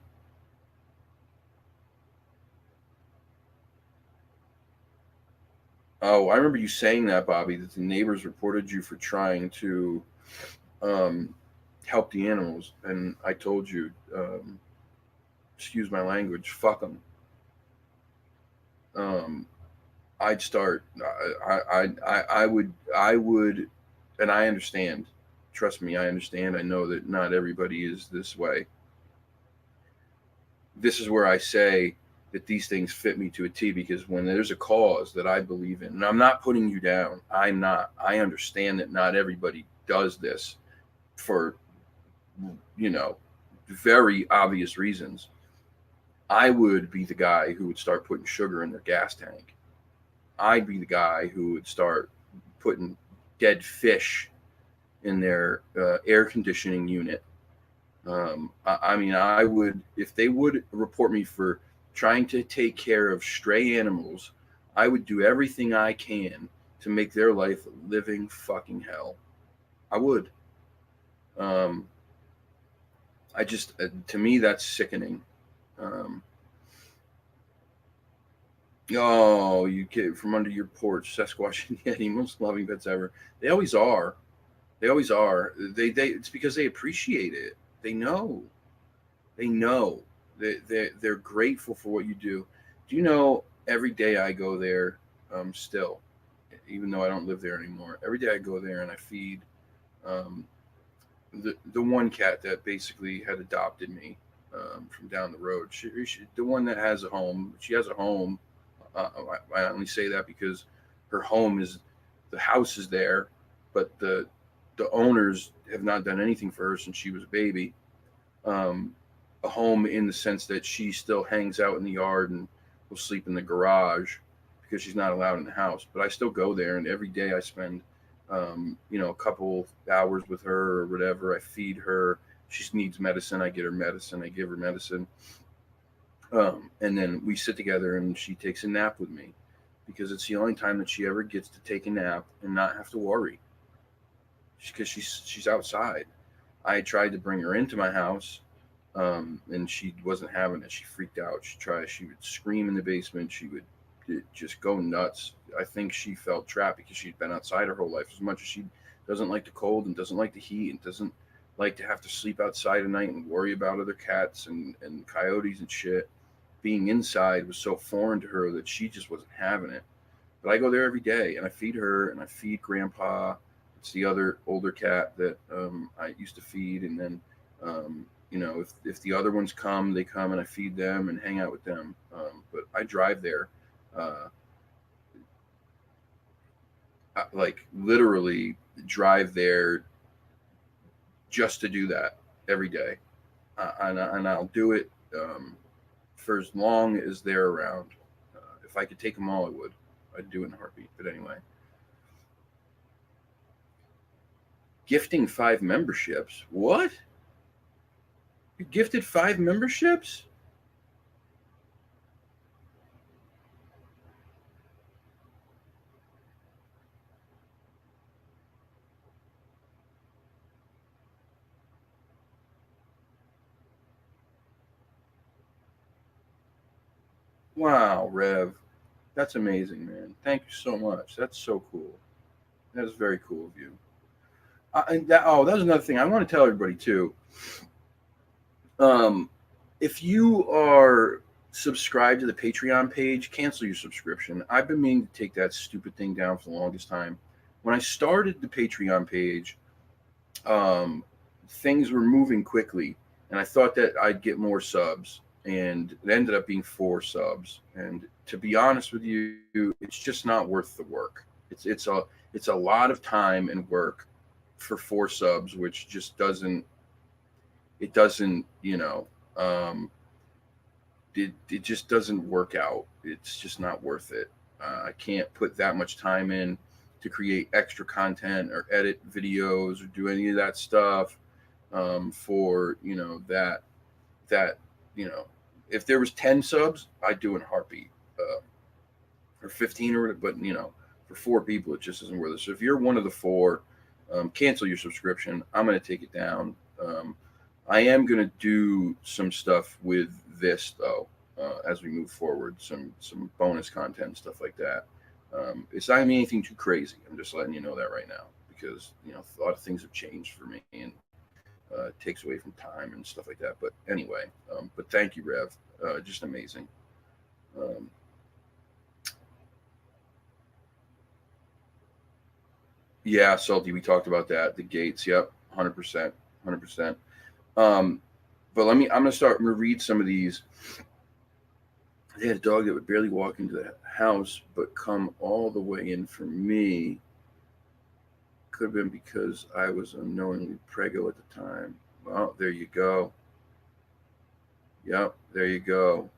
Oh, I remember you saying that, Bobby, that the neighbors reported you for trying to um, help the animals, and I told you, excuse my language, fuck them. Um, I'd start. I would, and I understand. Trust me, I understand. I know that not everybody is this way. This is where I say that these things fit me to a T, because when there's a cause that I believe in, and I'm not putting you down, I'm not. I understand that not everybody does this for, you know, very obvious reasons. I would be the guy who would start putting sugar in their gas tank. I'd be the guy who would start putting dead fish in their air conditioning unit. I mean, I would, if they would report me for trying to take care of stray animals, I would do everything I can to make their life a living fucking hell. I would. Um, I just, to me, that's sickening. Um, oh, you get from under your porch, Sasquatch and Yeti, most loving pets ever. They always are. They always are. It's because they appreciate it. They know. They know. They're grateful for what you do. Do you know every day I go there, still, even though I don't live there anymore, every day I go there and I feed um, the one cat that basically had adopted me from down the road. The one that has a home. She has a home. I only say that because her home is, the house is there, but the owners have not done anything for her since she was a baby. Um, a home in the sense that she still hangs out in the yard and will sleep in the garage because she's not allowed in the house. But I still go there, and every day I spend, a couple hours with her or whatever. I feed her. She needs medicine. I get her medicine. I give her medicine. And then we sit together and she takes a nap with me because it's the only time that she ever gets to take a nap and not have to worry because she's outside. I tried to bring her into my house, and she wasn't having it. She freaked out. She would scream in the basement. She would just go nuts. I think she felt trapped because she'd been outside her whole life. As much as she doesn't like the cold and doesn't like the heat and doesn't like to have to sleep outside at night and worry about other cats and coyotes and shit, being inside was so foreign to her that she just wasn't having it. But I go there every day and I feed her and I feed Grandpa. It's the other older cat that I used to feed. And then, if the other ones come, they come and I feed them and hang out with them. But I drive there, uh, like literally drive there just to do that every day. And I'll do it for as long as they're around. If I could take them all, I would. I'd do it in a heartbeat. But anyway, gifting 5 memberships. What? You gifted 5 memberships? Wow, Rev. That's amazing, man. Thank you so much. That's so cool. That is very cool of you. That was another thing I want to tell everybody too. Um, if you are subscribed to the Patreon page, cancel your subscription. I've been meaning to take that stupid thing down for the longest time. When I started the Patreon page, um, things were moving quickly, and I thought that I'd get more subs, and it ended up being 4 subs. And to be honest with you, it's just not worth the work. It's a lot of time and work for 4 subs, which just doesn't it doesn't it just doesn't work out. It's just not worth it. I can't put that much time in to create extra content or edit videos or do any of that stuff for that if there was 10 subs, I'd do it in a heartbeat, or 15, or but for 4 people, it just isn't worth it. So if you're one of the 4, cancel your subscription. I'm going to take it down. I am going to do some stuff with this though, as we move forward, some bonus content and stuff like that. It's not anything too crazy. I'm just letting you know that right now, because a lot of things have changed for me, and it takes away from time and stuff like that. But anyway, but thank you, Rev. Just amazing. Um, yeah, Salty, we talked about that. The gates, yep, 100%, 100%. Um, but I'm gonna start. I'm gonna read some of these. They had a dog that would barely walk into the house, but come all the way in for me. Could have been because I was unknowingly preggo at the time. Well, there you go. Yep, there you go.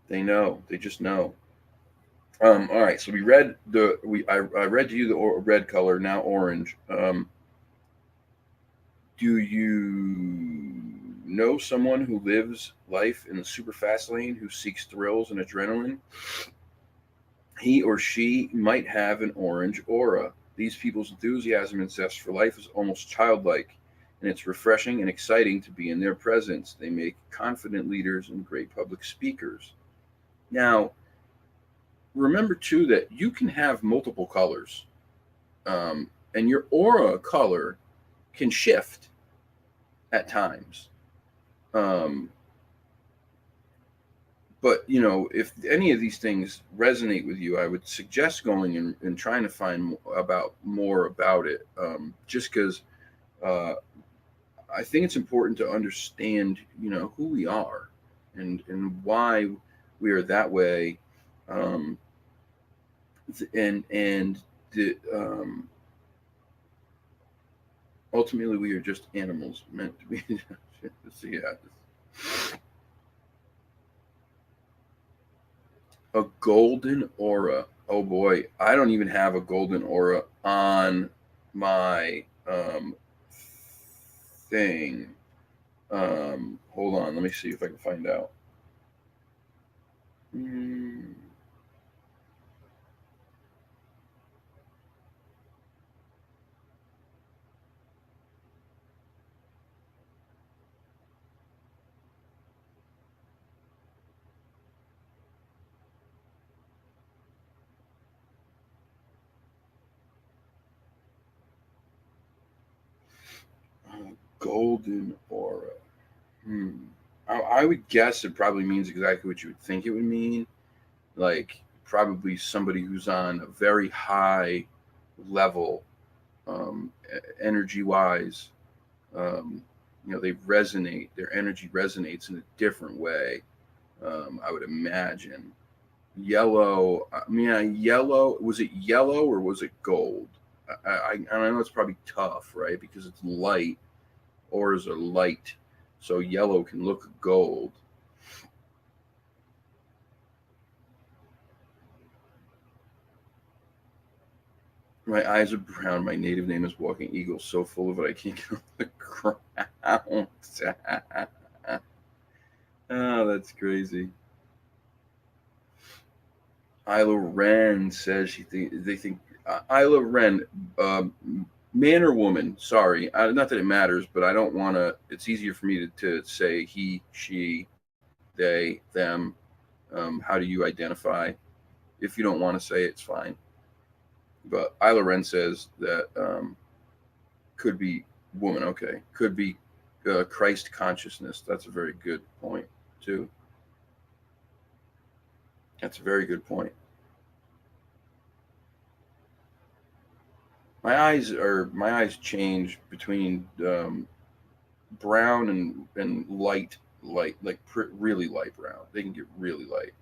They know. They just know. All right. So I read to you the red color. Now orange. Do you know someone who lives life in the super fast lane, who seeks thrills and adrenaline? He or she might have an orange aura. These people's enthusiasm and zest for life is almost childlike, and it's refreshing and exciting to be in their presence. They make confident leaders and great public speakers. Now, remember too that you can have multiple colors, and your aura color can shift at times. Um, but if any of these things resonate with you, I would suggest going and trying to find more about it, just because uh, I think it's important to understand who we are, and why we are that way, um, and the, ultimately we are just animals meant to be. So yeah, a golden aura. Oh boy, I don't even have a golden aura on my thing. Hold on, let me see if I can find out. Mm. Golden aura. Hmm. I would guess it probably means exactly what you would think it would mean. Like probably somebody who's on a very high level, energy wise. Um, they resonate. Their energy resonates in a different way. I would imagine. Yellow. I mean, yellow. Was it yellow or was it gold? I know it's probably tough, right? Because it's light. auras are light, so yellow can look gold. My eyes are brown. My native name is Walking Eagle. So full of it, I can't get off the ground. Oh, that's crazy. Isla Ren says they think Isla Ren, man or woman. Sorry, not that it matters, but I don't want to. It's easier for me to say he, she, they, them. How do you identify? If you don't want to say it, it's fine. But Isla Ren says that could be woman. Okay, could be Christ consciousness. That's a very good point too. That's a very good point. My eyes change between brown and light like really light brown. They can get really light,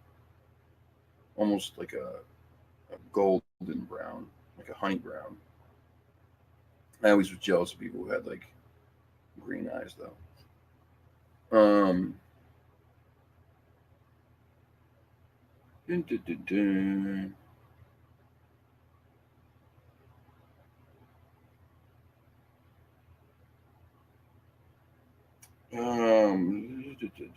almost like a golden brown, like a honey brown. I always was jealous of people who had like green eyes though. Dun, dun, dun, dun. Dun, dun, dun.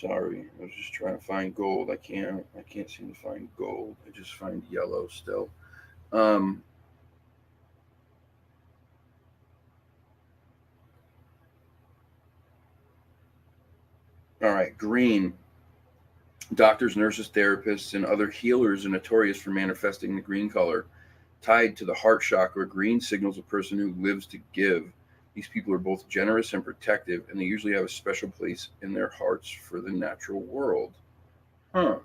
Sorry, I was just trying to find gold. I can't seem to find gold. I just find yellow still. Um, all right, green. Doctors, nurses, therapists, and other healers are notorious for manifesting the green color. Tied to the heart chakra, green signals a person who lives to give. These people are both generous and protective, and they usually have a special place in their hearts for the natural world. Huh.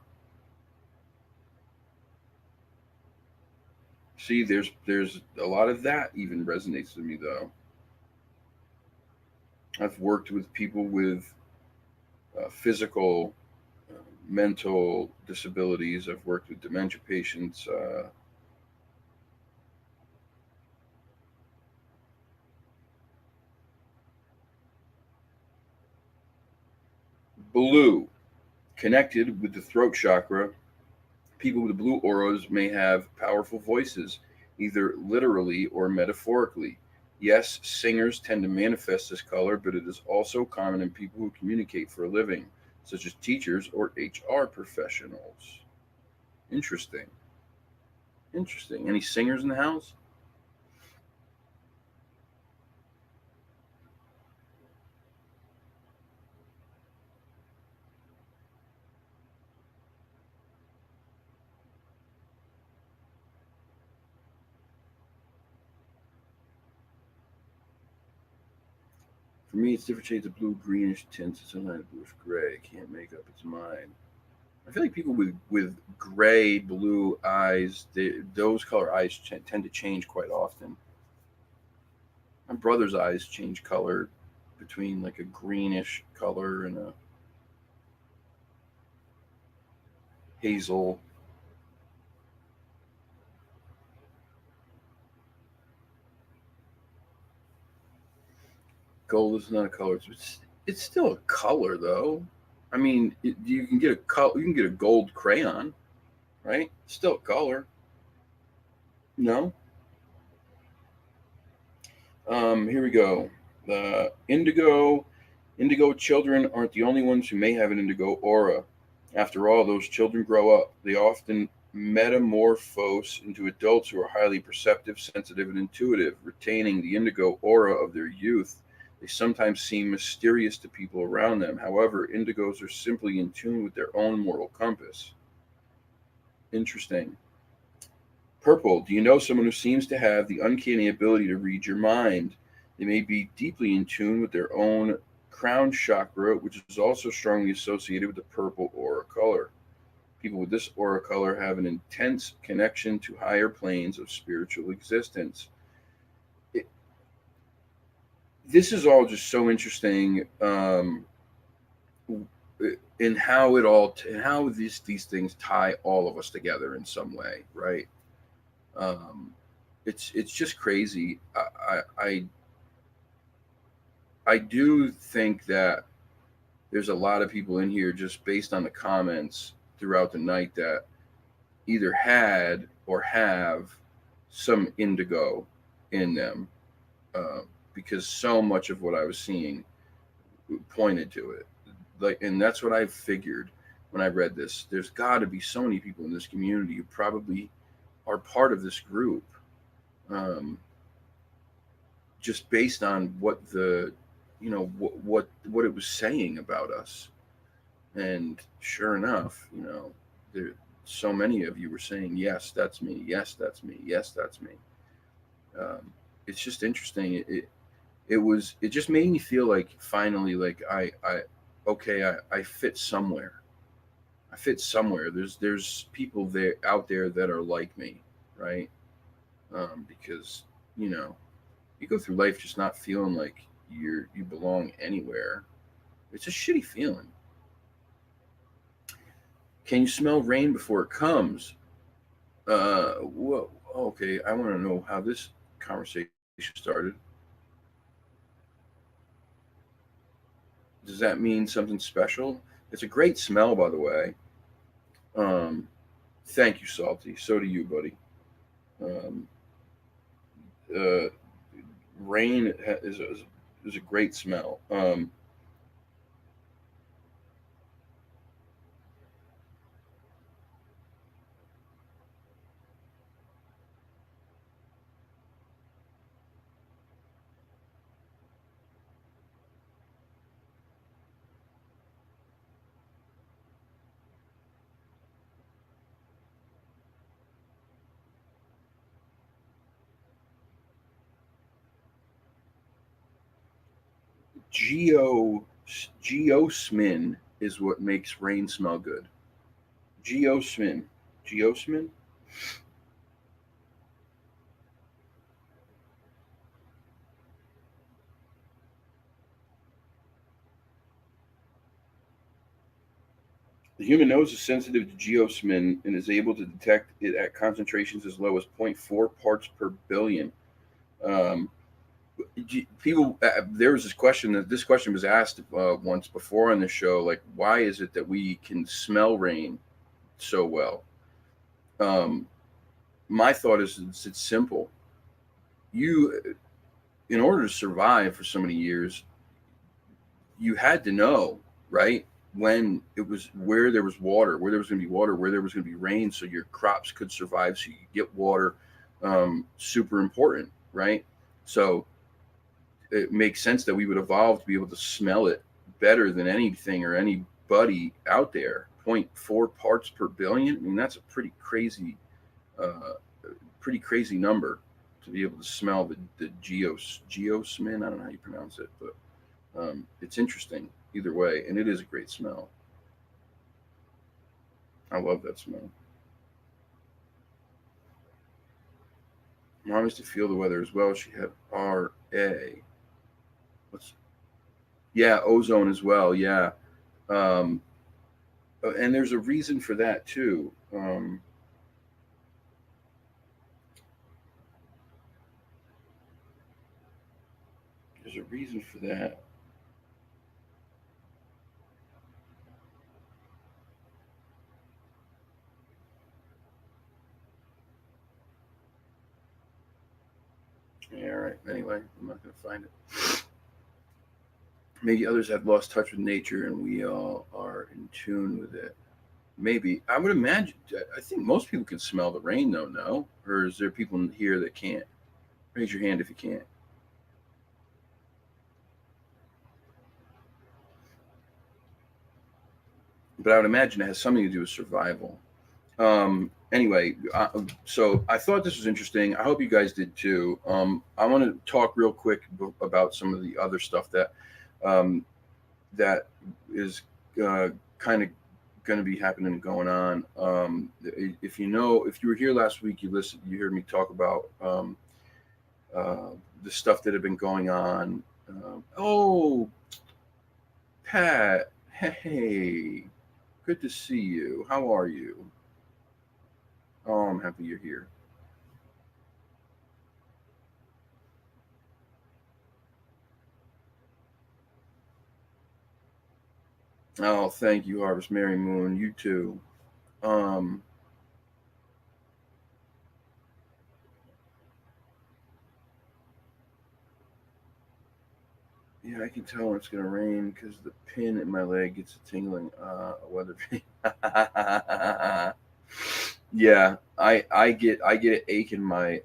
See, there's a lot of that even resonates with me though. I've worked with people with physical, mental disabilities. I've worked with dementia patients. Blue, connected with the throat chakra, people with blue auras may have powerful voices, either literally or metaphorically. Yes, singers tend to manifest this color, but it is also common in people who communicate for a living, such as teachers or HR professionals. Interesting. Interesting. Any singers in the house? For me, it's different shades of blue, greenish tints. It's sometimes bluish gray. Can't make up its mind. I feel like people with gray blue eyes, those color eyes tend to change quite often. My brother's eyes change color between like a greenish color and a hazel. Gold is not a color. It's still a color though. I mean, you can get a color. You can get a gold crayon, right? Still a color. No. Here we go. The indigo children aren't the only ones who may have an indigo aura. After all, those children grow up. They often metamorphose into adults who are highly perceptive, sensitive, and intuitive, retaining the indigo aura of their youth. They sometimes seem mysterious to people around them. However, indigos are simply in tune with their own moral compass. Interesting. Purple, do you know someone who seems to have the uncanny ability to read your mind? They may be deeply in tune with their own crown chakra, which is also strongly associated with the purple aura color. People with this aura color have an intense connection to higher planes of spiritual existence. It, this is all just so interesting, in how it all and how these things tie all of us together in some way, right? Um, it's just crazy. I do think that there's a lot of people in here just based on the comments throughout the night that either had or have some indigo in them, uh, because so much of what I was seeing pointed to it. Like, and that's what I figured when I read this. There's got to be so many people in this community who probably are part of this group, um, just based on what the, what it was saying about us. And sure enough, there, so many of you were saying, yes, that's me. Yes, that's me. Yes, that's me. Um, it's just interesting. It just made me feel like finally, like okay, I fit somewhere. I fit somewhere. There's people there out there that are like me, right? Because you know you go through life just not feeling like you belong anywhere. It's a shitty feeling. Can you smell rain before it comes? Well, okay. I want to know how this conversation started. Does that mean something special? It's a great smell, by the way. Um, Thank you, Salty. So do you, buddy. Um, uh, Rain is a great smell. Geo Geosmin is what makes rain smell good. Geosmin, Geosmin. The human nose is sensitive to geosmin and is able to detect it at concentrations as low as zero point 0.4 parts per billion. Um, People, there was this question was asked once before on the show, like, why is it that we can smell rain so well? Um, my thought is it's simple. You, in order to survive for so many years, you had to know, right, when it was, where there was water, where there was going to be water, where there was going to be rain, so your crops could survive, so you could get water. Super important, right? So it makes sense that we would evolve to be able to smell it better than anything or anybody out there. Zero point 0.4 parts per billion. I mean, that's a uh, pretty crazy number to be able to smell the geosmin. I don't know how you pronounce it, but it's interesting either way, and it is a great smell. I love that smell. Mom used to feel the weather as well. She had RA. What's Yeah, ozone as well. Yeah, um, and there's a reason for that too. There's a reason for that. Yeah, all right. Anyway, I'm not going to find it. Maybe others have lost touch with nature, and we all are in tune with it. Maybe I would imagine. I think most people can smell the rain, though. No, or is there people in here that can't? Raise your hand if you can't. But I would imagine it has something to do with survival. Anyway, so I thought this was interesting. I hope you guys did too. I want to talk real quick about some of the other stuff um, that is kind of going to be happening and going on. If you were here last week, you heard me talk about uh, the stuff that had been going on Oh, Pat. Hey, good to see you. How are you? Oh, I'm happy you're here. Oh, thank you, Harvest Mary Moon. You too. Um, yeah, I can tell when it's gonna rain because the pin in my leg gets a tingling. A weather pin. Yeah, I get an ache in my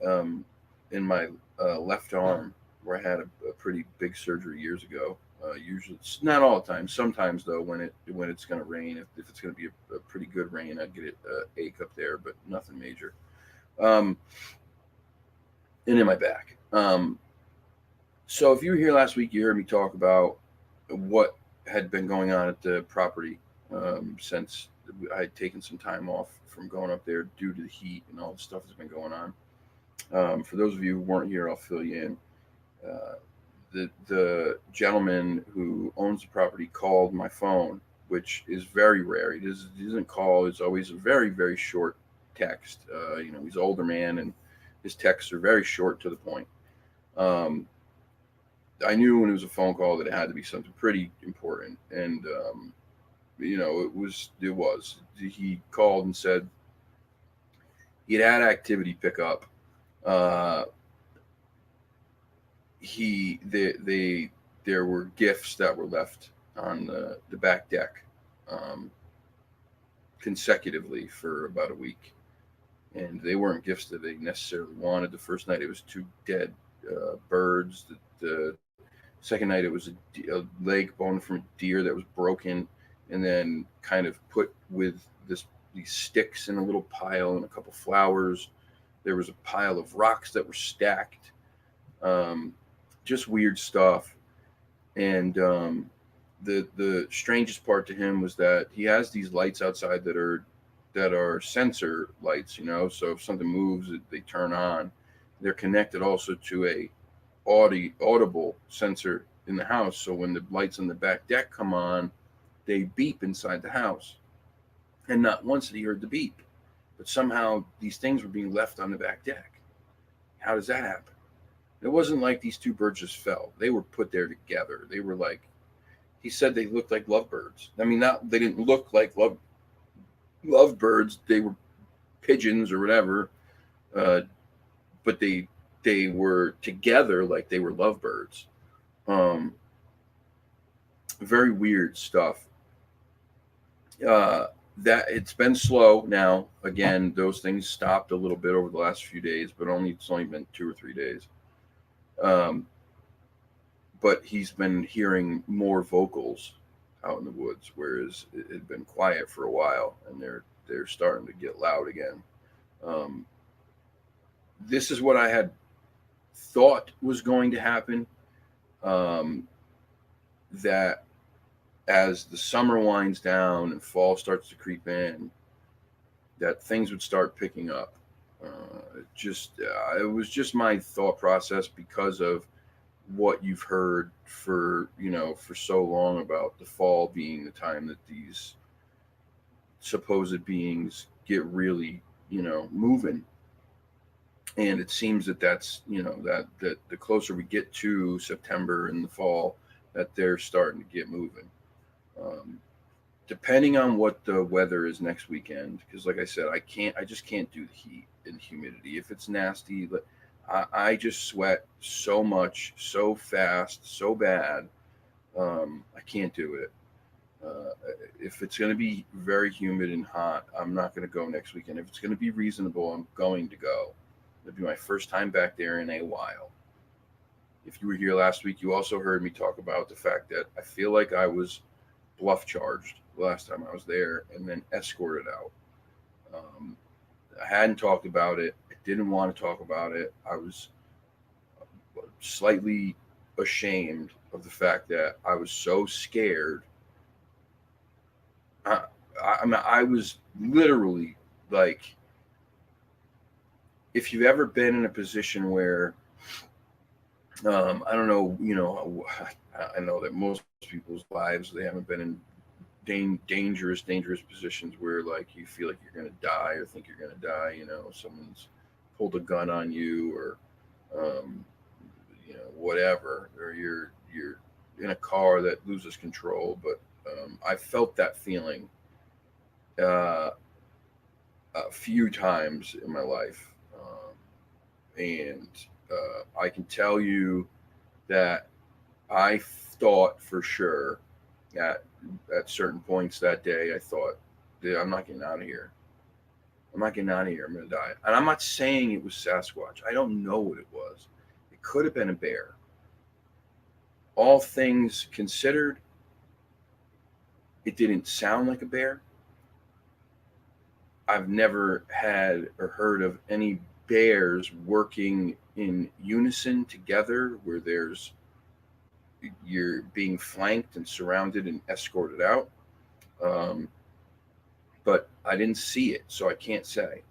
left arm where I had a pretty big surgery years ago. Usually, it's not all the time. Sometimes though, when it's going to rain, if it's going to be a pretty good rain, I get it ache up there, but nothing major. Um, and in my back. So if you were here last week, you heard me talk about what had been going on at the property since I had taken some time off from going up there due to the heat and all the stuff that's been going on. For those of you who weren't here, I'll fill you in. Uh, the gentleman who owns the property called my phone, which is very rare. He doesn't call. It's always a very short text. He's an older man, and his texts are very short to the point. Um, I knew when it was a phone call that it had to be something pretty important, and it was. He called and said he had activity pick up. Uh, they there were gifts that were left on the back deck um, consecutively for about a week, and they weren't gifts that they necessarily wanted. The first night it was two dead birds. The second night it was a leg bone from a deer that was broken, and then kind of put with these sticks in a little pile and a couple flowers. There was a pile of rocks that were stacked. Um, just weird stuff. And the strangest part to him was that he has these lights outside that are sensor lights. So if something moves, they turn on. They're connected also to a audible sensor in the house. So when the lights on the back deck come on, they beep inside the house. And not once did he heard the beep, but somehow these things were being left on the back deck. How does that happen? It wasn't like these two birds just fell. They were put there together. They were like, he said they looked like lovebirds. I mean, not they didn't look like lovebirds. They were pigeons or whatever, uh, but they were together like they were lovebirds. Um, Very weird stuff. Uh, that it's been slow now. Again, those things stopped a little bit over the last few days, but it's only been 2 or 3 days. Um, but he's been hearing more vocals out in the woods, whereas it had been quiet for a while, and they're starting to get loud again. Um, this is what I had thought was going to happen. Um, that as the summer winds down and fall starts to creep in, that things would start picking up. It was just my thought process because of what you've heard for so long about the fall being the time that these supposed beings get really moving. And it seems that the closer we get to September and the fall, that they're starting to get moving. um, Depending on what the weather is next weekend, because like I said, I just can't do the heat and humidity. If it's nasty, I just sweat so much, so fast, so bad. I can't do it. uh, if it's going to be very humid and hot, I'm not going to go next weekend. If it's going to be reasonable, I'm going to go. It'll be my first time back there in a while. If you were here last week, you also heard me talk about the fact that I feel like I was bluff charged the last time I was there and then escorted out. Um, I hadn't talked about it. I didn't want to talk about it. I was slightly ashamed of the fact that I was so scared. I, I was literally like, if you've ever been in a position where I don't know, I know that most people's lives, they haven't been in dangerous positions where like you feel like you're going to die or think you're going to die. Someone's pulled a gun on you, or um, whatever, or you're in a car that loses control. But I felt that feeling uh, a few times in my life, and I can tell you that I thought for sure at at certain points that day, I thought, "Dude, I'm not getting out of here. I'm not getting out of here. I'm gonna die." And I'm not saying it was Sasquatch. I don't know what it was. It could have been a bear. All things considered, it didn't sound like a bear. I've never had or heard of any bears working in unison together where you're being flanked and surrounded and escorted out. Um, but I didn't see it, so I can't say.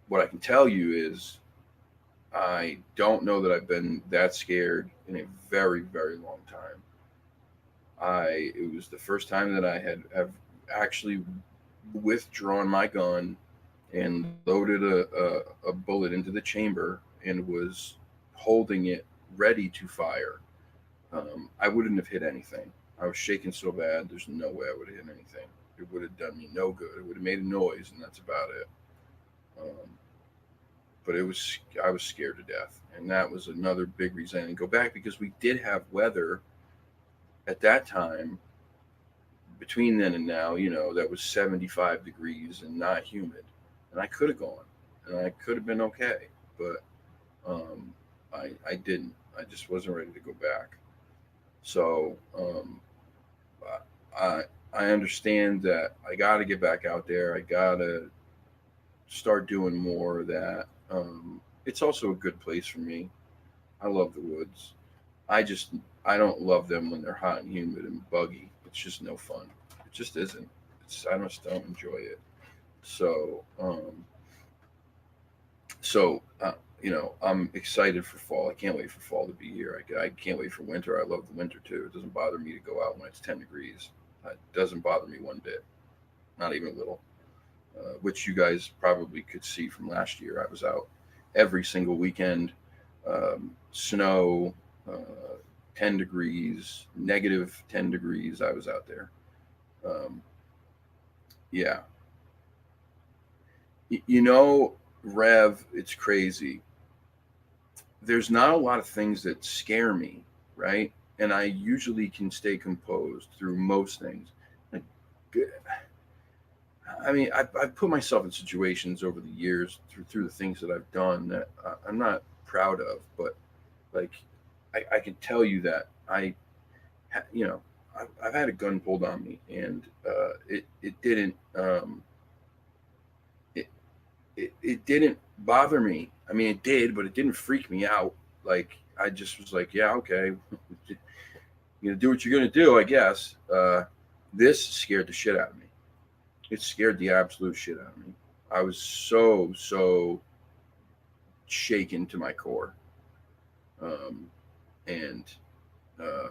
What I can tell you is I don't know that I've been that scared in a very, very long time. It was the first time that I have actually withdrawn my gun and loaded a bullet into the chamber and was holding it ready to fire. I wouldn't have hit anything. I was shaking so bad, there's no way I would have hit anything. It would have done me no good. It would have made a noise, and that's about it. Um, but I was scared to death, and that was another big reason. And go back because we did have weather at that time between then and now, that was 75 degrees and not humid. And I could have gone and I could have been okay. But I didn't. I just wasn't ready to go back. So I, I understand that I got to get back out there. I got to start doing more of that. It's also a good place for me. I love the woods. I just I don't love them when they're hot and humid and buggy. It's just no fun. It just isn't. I just don't enjoy it. So I'm excited for fall. I can't wait for fall to be here. I can't wait for winter. I love the winter too. It doesn't bother me to go out when it's 10 degrees. It doesn't bother me one bit, not even a little. Which you guys probably could see from last year. I was out every single weekend. Snow, 10 degrees, negative 10 degrees. I was out there. Um, yeah. Rev, it's crazy. There's not a lot of things that scare me, right? And I usually can stay composed through most things. Like, I mean, I've put myself in situations over the years through the things that I've done that I'm not proud of, but like I can tell you that you know, I've had a gun pulled on me, and it didn't it, it didn't bother me. I mean, it did, but it didn't freak me out. Like I just was like, yeah, okay, you know, do what you're gonna do, I guess. This scared the shit out of me. It scared the absolute shit out of me. I was so shaken to my core, um, and uh,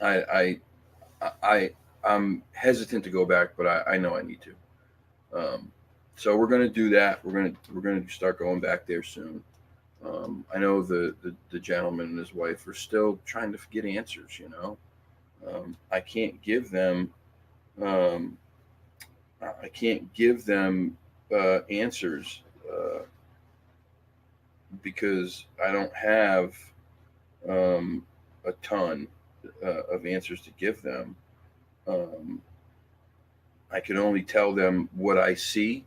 I, I I'm hesitant to go back, but I know I need to. So we're gonna do that. We're gonna start going back there soon. I know the gentleman and his wife are still trying to get answers. I can't give them um, I can't give them answers because I don't have um, a ton of answers to give them. Um, I can only tell them what I see,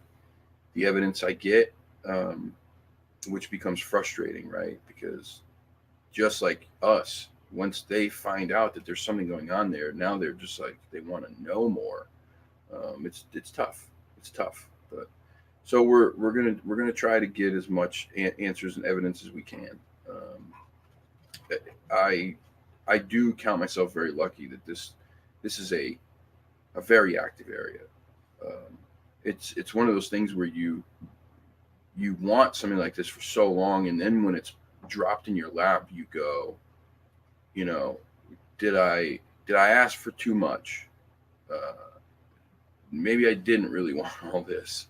the evidence I get, um, which becomes frustrating, right? Because just like us, once they find out that there's something going on there, now they're just like they want to know more. It's tough. It's tough, but so we're gonna try to get as much answers and evidence as we can. Um, I I do count myself very lucky that this is a very active area. Um, it's one of those things where you want something like this for so long, and then when it's dropped in your lap, you go, you know, did I ask for too much? Uh, Maybe I didn't really want all this,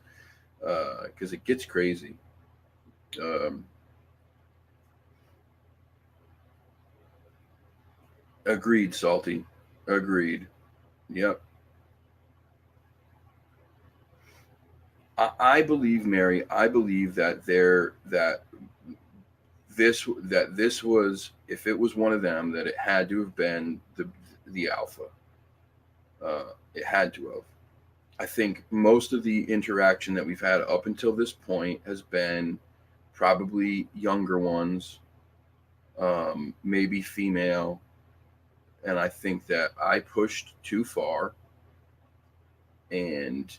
because it gets crazy. Um, Agreed, Salty. Agreed. Yep. I believe, Mary. I believe that this was, if it was one of them, that it had to have been the alpha. It had to have. I think most of the interaction that we've had up until this point has been probably younger ones, maybe female, and I think that I pushed too far, and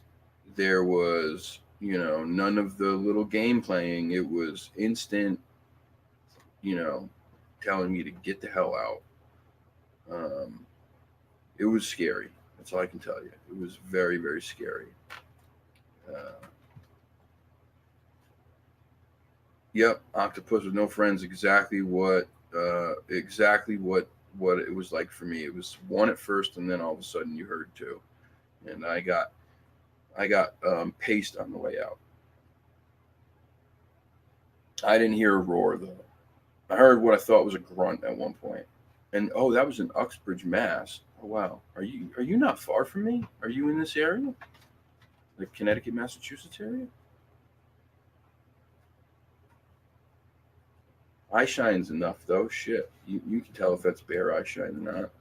there was, none of the little game playing. It was instant, you know, telling me to get the hell out. Um, it was scary. That's all I can tell you. It was very, very scary. Uh, yep, octopus with no friends. Exactly what it was like for me. It was one at first, and then all of a sudden you heard two, and I got paced on the way out. I didn't hear a roar though. I heard what I thought was a grunt at one point. And oh, that was in Uxbridge, Mass. Oh wow. Are you not far from me? Are you in this area? The Connecticut, Massachusetts area? Eye shine's enough though. Shit. You can tell if that's bare eye shine or not.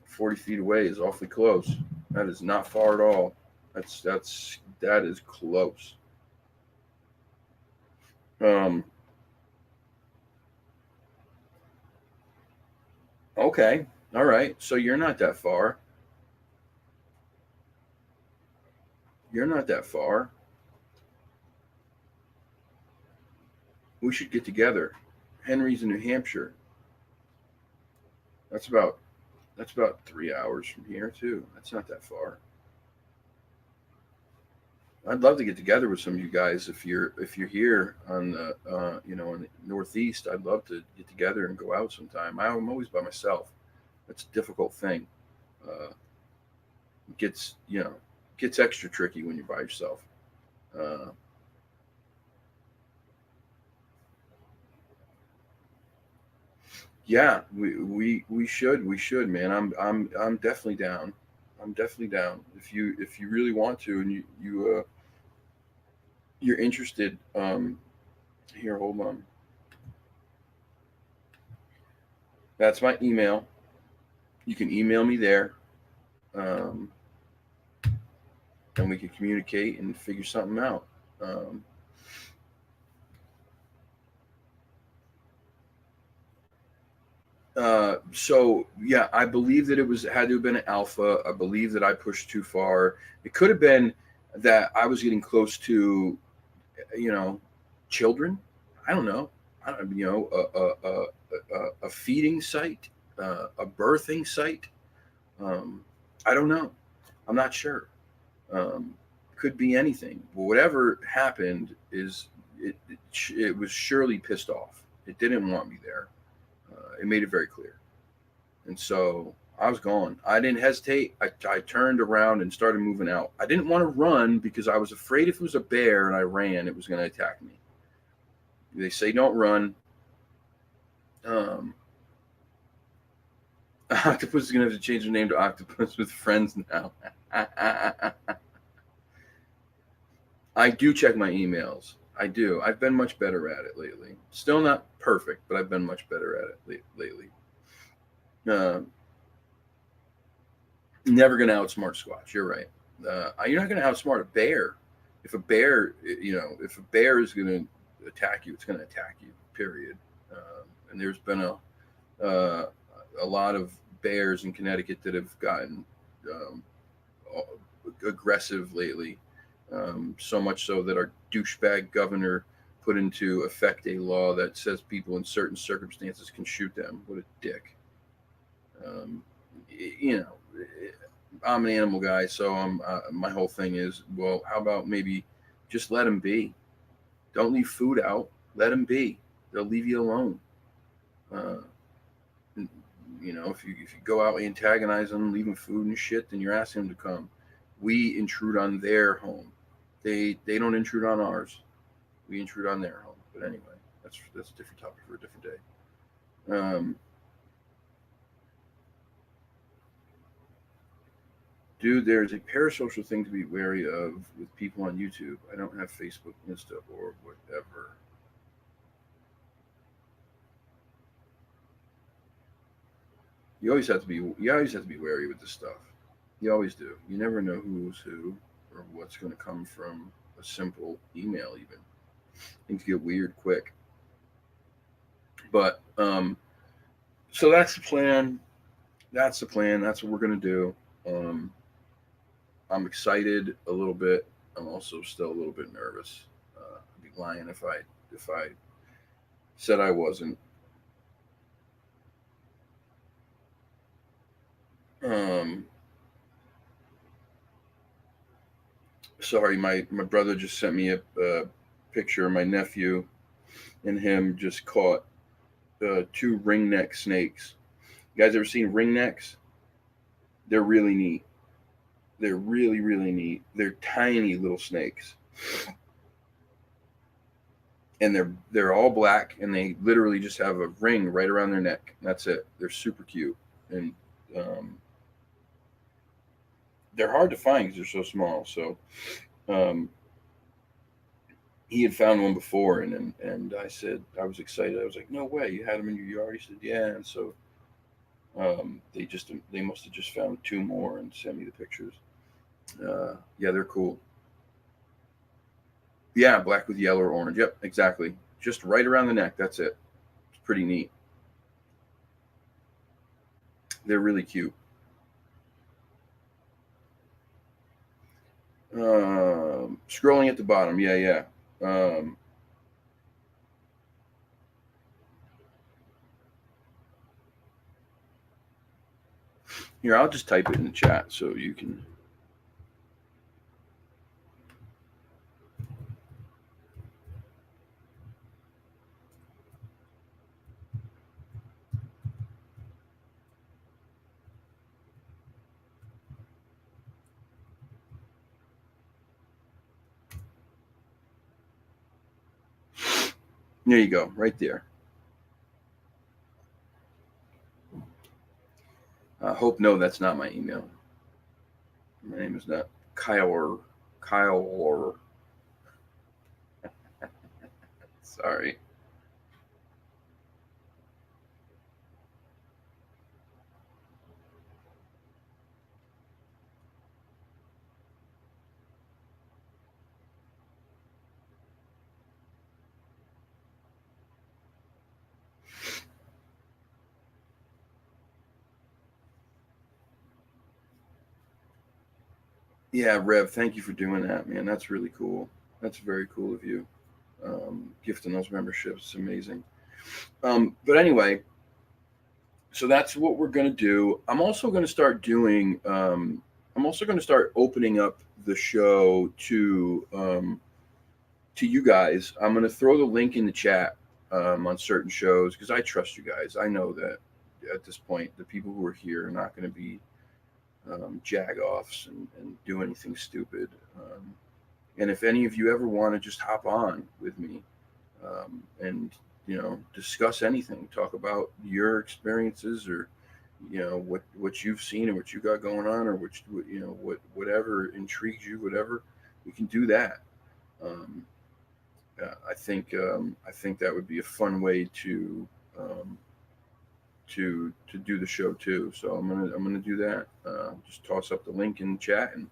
40 feet away is awfully close. That is not far at all. That is close. Um okay. All right. So you're not that far. You're not that far. We should get together. Henry's in New Hampshire. That's about that's about 3 hours from here too. That's not that far. I'd love to get together with some of you guys if you're here on the in the Northeast. I'd love to get together and go out sometime. I'm always by myself. That's a difficult thing. Uh, it gets extra tricky when you're by yourself. Uh, yeah, we should, man. I'm definitely down. I'm definitely down. If you really want to, and you're interested. Here, hold on. That's my email. You can email me there, um, and we can communicate and figure something out. Um, so yeah, I believe that it had to have been an alpha. I believe that I pushed too far. It could have been that I was getting close to, you know, children. I don't know. I don't, a feeding site, a birthing site. Um, I don't know. I'm not sure. Um, could be anything. But whatever happened it was surely pissed off. It didn't want me there. It made it very clear. And so I was gone. I didn't hesitate. I turned around and started moving out. I didn't want to run because I was afraid if it was a bear and I ran, it was going to attack me. They say don't run. Um, Octopus is going to have to change their name to Octopus with Friends now. I do check my emails. I do. I've been much better at it lately. Still not perfect, but I've been much better at it lately. Uh, Never going to outsmart Squatch. You're right. You're not going to outsmart a bear. If a bear is going to attack you, it's going to attack you. Period. And there's been uh, a lot of bears in Connecticut that have gotten um, aggressive lately. So much so that our douchebag governor put into effect a law that says people in certain circumstances can shoot them. What a dick. Um, you know, I'm an animal guy, so my whole thing is, well, how about maybe Just let them be. Don't leave food out. Let them be. They'll leave you alone. Uh, if you go out and antagonize them, leaving food and shit, then you're asking them to come. We intrude on their home. They don't intrude on ours. We intrude on their home. But anyway, that's a different topic for a different day. Dude, there's a parasocial thing to be wary of with people on YouTube. I don't have Facebook, Insta, or whatever. You always have to be wary with this stuff. You always do. You never know who's who or what's going to come from a simple email. Even things get weird quick. But so that's the plan. That's the plan. That's what we're going to do. I'm excited a little bit. I'm also still a little bit nervous. I'd be lying if I said I wasn't. Sorry, my brother just sent me a picture of my nephew and him just caught 2 ringneck snakes. You guys ever seen ringnecks? They're really neat. They're really, really neat. They're tiny little snakes. And they're all black and they literally just have a ring right around their neck. That's it. They're super cute. And they're hard to find because they're so small. So he had found one before and I said, I was excited. I was like, no way, you had them in your yard? He said, yeah. And so they must have just found 2 more and sent me the pictures. Yeah, they're cool. Yeah, black with yellow or orange. Yep, exactly. Just right around the neck. That's it. It's pretty neat. They're really cute. Scrolling at the bottom. Yeah. Here, I'll just type it in the chat so you can. There you go, right there. Hope no, that's not my email. My name is not Kyle. Sorry. Yeah, Rev, thank you for doing that, man. That's really cool. That's very cool of you. Gifting those memberships. It's amazing. But anyway, so that's what we're going to do. I'm also going to start doing, I'm also going to start opening up the show to you guys. I'm going to throw the link in the chat on certain shows because I trust you guys. I know that at this point, the people who are here are not going to be jag-offs and do anything stupid. And if any of you ever want to just hop on with me and discuss anything, talk about your experiences or what you've seen or what you got going on or whatever intrigues you, whatever, we can do that. I think that would be a fun way to do the show too. So I'm gonna do that. Just toss up the link in the chat, and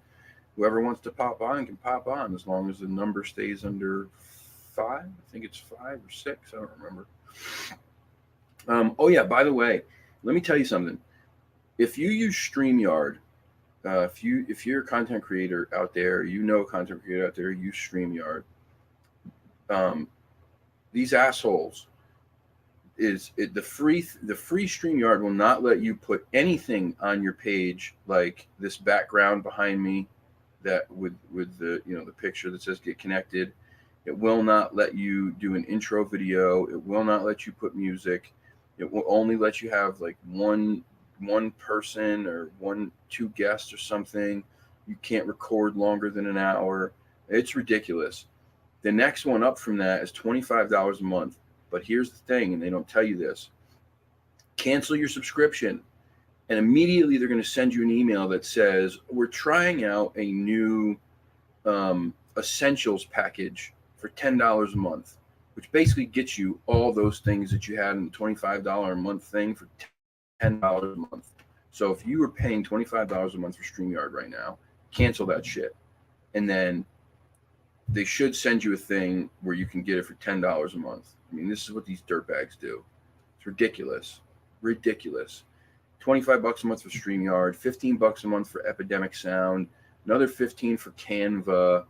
whoever wants to pop on can pop on as long as the number stays under 5. I think it's 5 or 6. I don't remember. Oh yeah, by the way, let me tell you something. If you use StreamYard, if you're a content creator out there, a content creator out there, use StreamYard. These assholes. The free StreamYard will not let you put anything on your page like this background behind me, that with the the picture that says get connected. It will not let you do an intro video. It will not let you put music. It will only let you have like one person or two guests or something. You can't record longer than an hour. It's ridiculous. The next one up from that is $25 a month. But here's the thing, and they don't tell you this. Cancel your subscription, and immediately they're going to send you an email that says, we're trying out a new essentials package for $10 a month, which basically gets you all those things that you had in the $25 a month thing for $10 a month. So if you were paying $25 a month for StreamYard right now, cancel that shit. And then they should send you a thing where you can get it for $10 a month. I mean, this is what these dirtbags do. It's ridiculous. Ridiculous. $25 a month for StreamYard, $15 a month for Epidemic Sound, another $15 for Canva.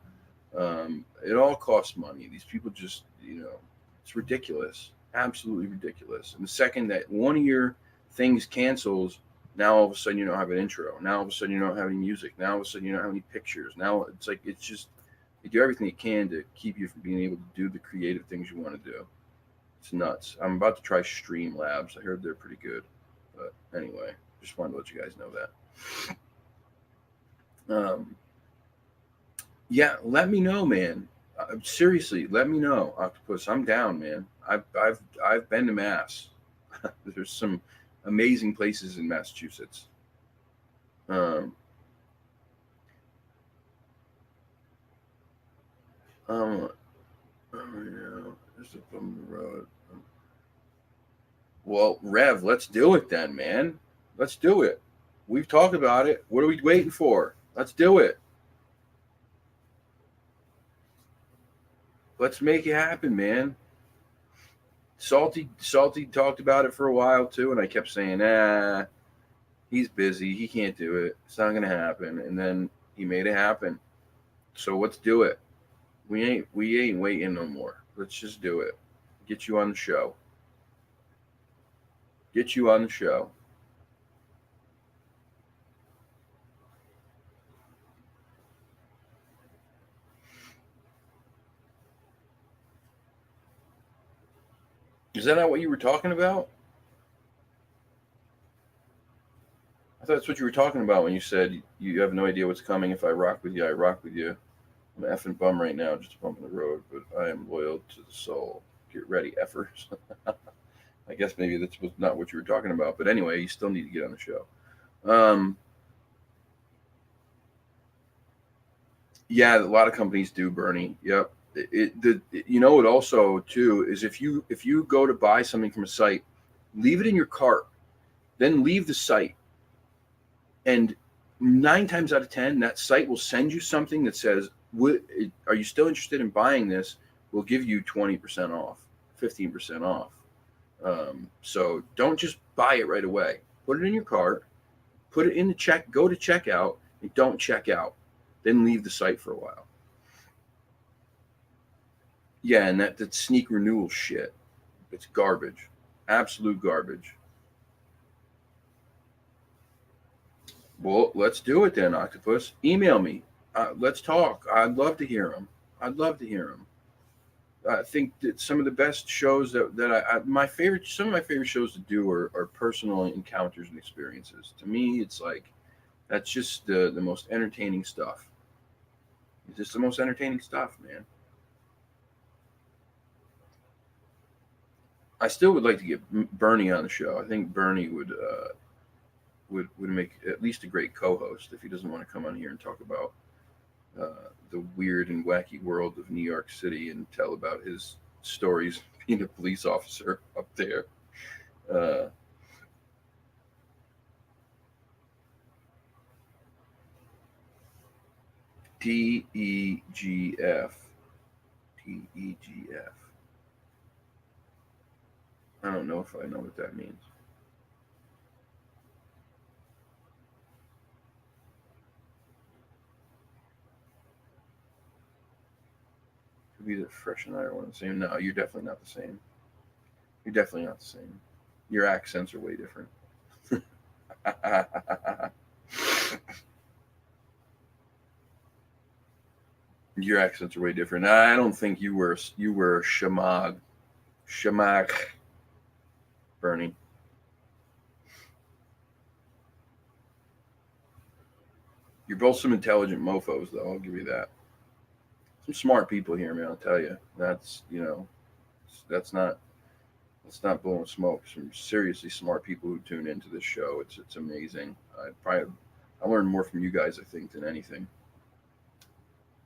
It all costs money. These people just, it's ridiculous. Absolutely ridiculous. And the second that one of your things cancels, now all of a sudden you don't have an intro. Now all of a sudden you don't have any music. Now all of a sudden you don't have any pictures. Now it's like, it's just, they do everything they can to keep you from being able to do the creative things you want to do. It's nuts. I'm about to try Streamlabs. I heard they're pretty good. But anyway, just wanted to let you guys know that. Yeah, let me know, man. Seriously, let me know, Octopus. I'm down, man. I've been to Mass. There's some amazing places in Massachusetts. Oh, yeah, there's a bump in the road. Well, Rev, let's do it then, man. Let's do it. We've talked about it. What are we waiting for? Let's do it. Let's make it happen, man. Salty talked about it for a while too, and I kept saying, he's busy. He can't do it. It's not gonna happen. And then he made it happen. So let's do it. We ain't waiting no more. Let's just do it. Get you on the show. Get you on the show. Is that not what you were talking about? I thought that's what you were talking about when you said you have no idea what's coming. If I rock with you, I rock with you. I'm an effing bum right now, just a bump in the road, but I am loyal to the soul. Get ready, effers. I guess maybe that's not what you were talking about, but anyway, you still need to get on the show. Yeah, a lot of companies do, Bernie. Yep. It also too is if you go to buy something from a site, leave it in your cart, then leave the site, and 9 times out of 10, that site will send you something that says, "Are you still interested in buying this? We'll give you 20% off, 15% off." So don't just buy it right away. Put it in your cart, put it in the go to checkout, and don't check out. Then leave the site for a while. Yeah, and that sneak renewal shit, it's garbage. Absolute garbage. Well, let's do it then, Octopus. Email me. Let's talk. I'd love to hear them. I'd love to hear them. I think that some of the best shows some of my favorite shows to do are personal encounters and experiences. To me, it's like that's just the most entertaining stuff. It's just the most entertaining stuff, man. I still would like to get Bernie on the show. I think Bernie would make at least a great co-host if he doesn't want to come on here and talk about the weird and wacky world of New York City and tell about his stories being a police officer up there. DEGF. DEGF. I don't know if I know what that means. Could be that Fresh and I are one and the same. No, you're definitely not the same. You're definitely not the same. Your accents are way different. Your accents are way different. I don't think you were Shamag, Bernie. You're both some intelligent mofo's, though. I'll give you that. Some smart people here, man. I'll tell you. That's not blowing smoke. Some seriously smart people who tune into this show. It's amazing. I learned more from you guys, I think, than anything.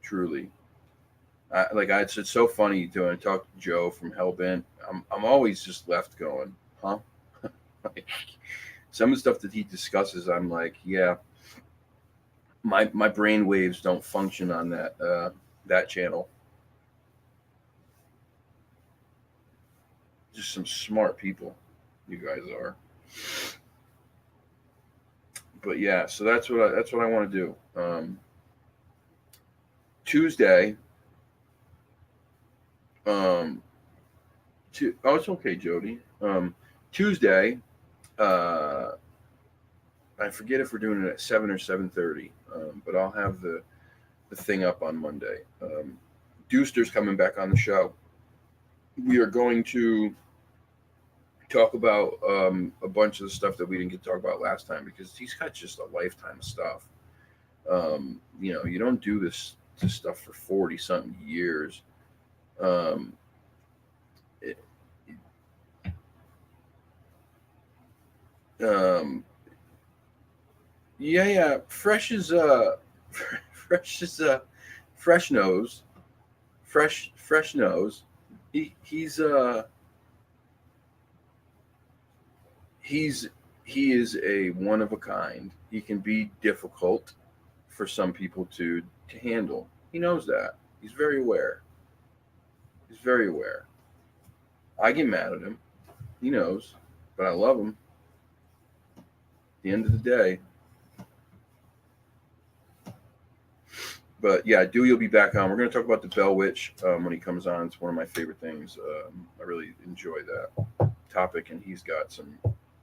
Truly. It's so funny when I talk to Joe from Hellbent. I'm always just left going, huh? Like, some of the stuff that he discusses, I'm like, yeah, my brain waves don't function on that channel. Just some smart people, you guys are. But yeah, so that's what I want to do. Tuesday. Um, oh, it's okay, Jody. Tuesday. Uh, I forget if we're doing it at 7 or 7:30. But I'll have the thing up on Monday. Deuster's coming back on the show. We are going to talk about a bunch of the stuff that we didn't get to talk about last time because he's got just a lifetime of stuff. You don't do this stuff for 40 something years. Um, it, um, yeah. Fresh is fresh is fresh nose, fresh nose. He's he's he is a one of a kind. He can be difficult for some people to handle. He knows that. He's very aware. He's very aware. I get mad at him. He knows, but I love him. At the end of the day. But yeah, Dewey will be back on. We're going to talk about the Bell Witch when he comes on. It's one of my favorite things. I really enjoy that topic, and he's got some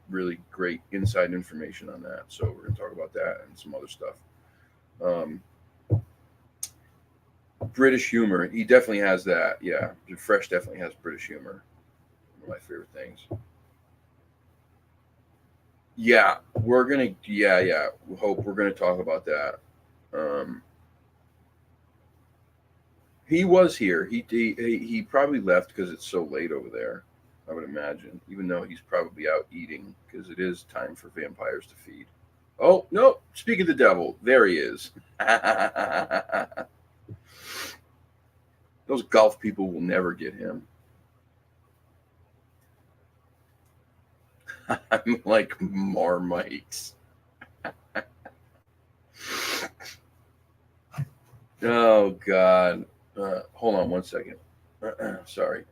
really great inside information on that. So we're going to talk about that and some other stuff. Um, British humor, he definitely has that. Yeah, Fresh definitely has British humor. One of my favorite things. Yeah, we're gonna. Yeah. Hope we're gonna talk about that. Um, he was here. He probably left because it's so late over there. I would imagine, even though he's probably out eating because it is time for vampires to feed. Oh no! Speak of the devil, there he is. Those golf people will never get him. I'm like Marmites. Oh God! Hold on one second. Sorry,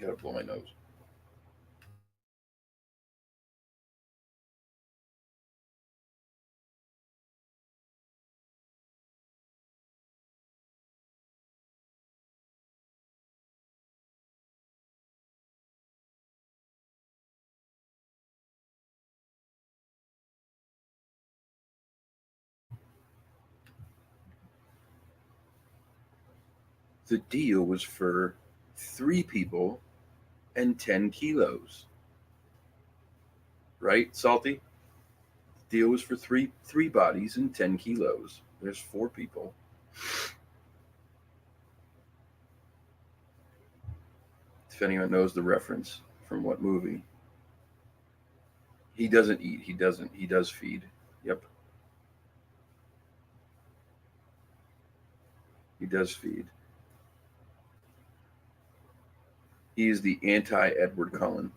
gotta blow my nose. The deal was for 3 people and 10 kilos, right? Salty. The deal was for three bodies and 10 kilos. There's 4 people. If anyone knows the reference from what movie, he doesn't eat. He doesn't. He does feed. Yep, he does feed. He is the anti Edward Cullen.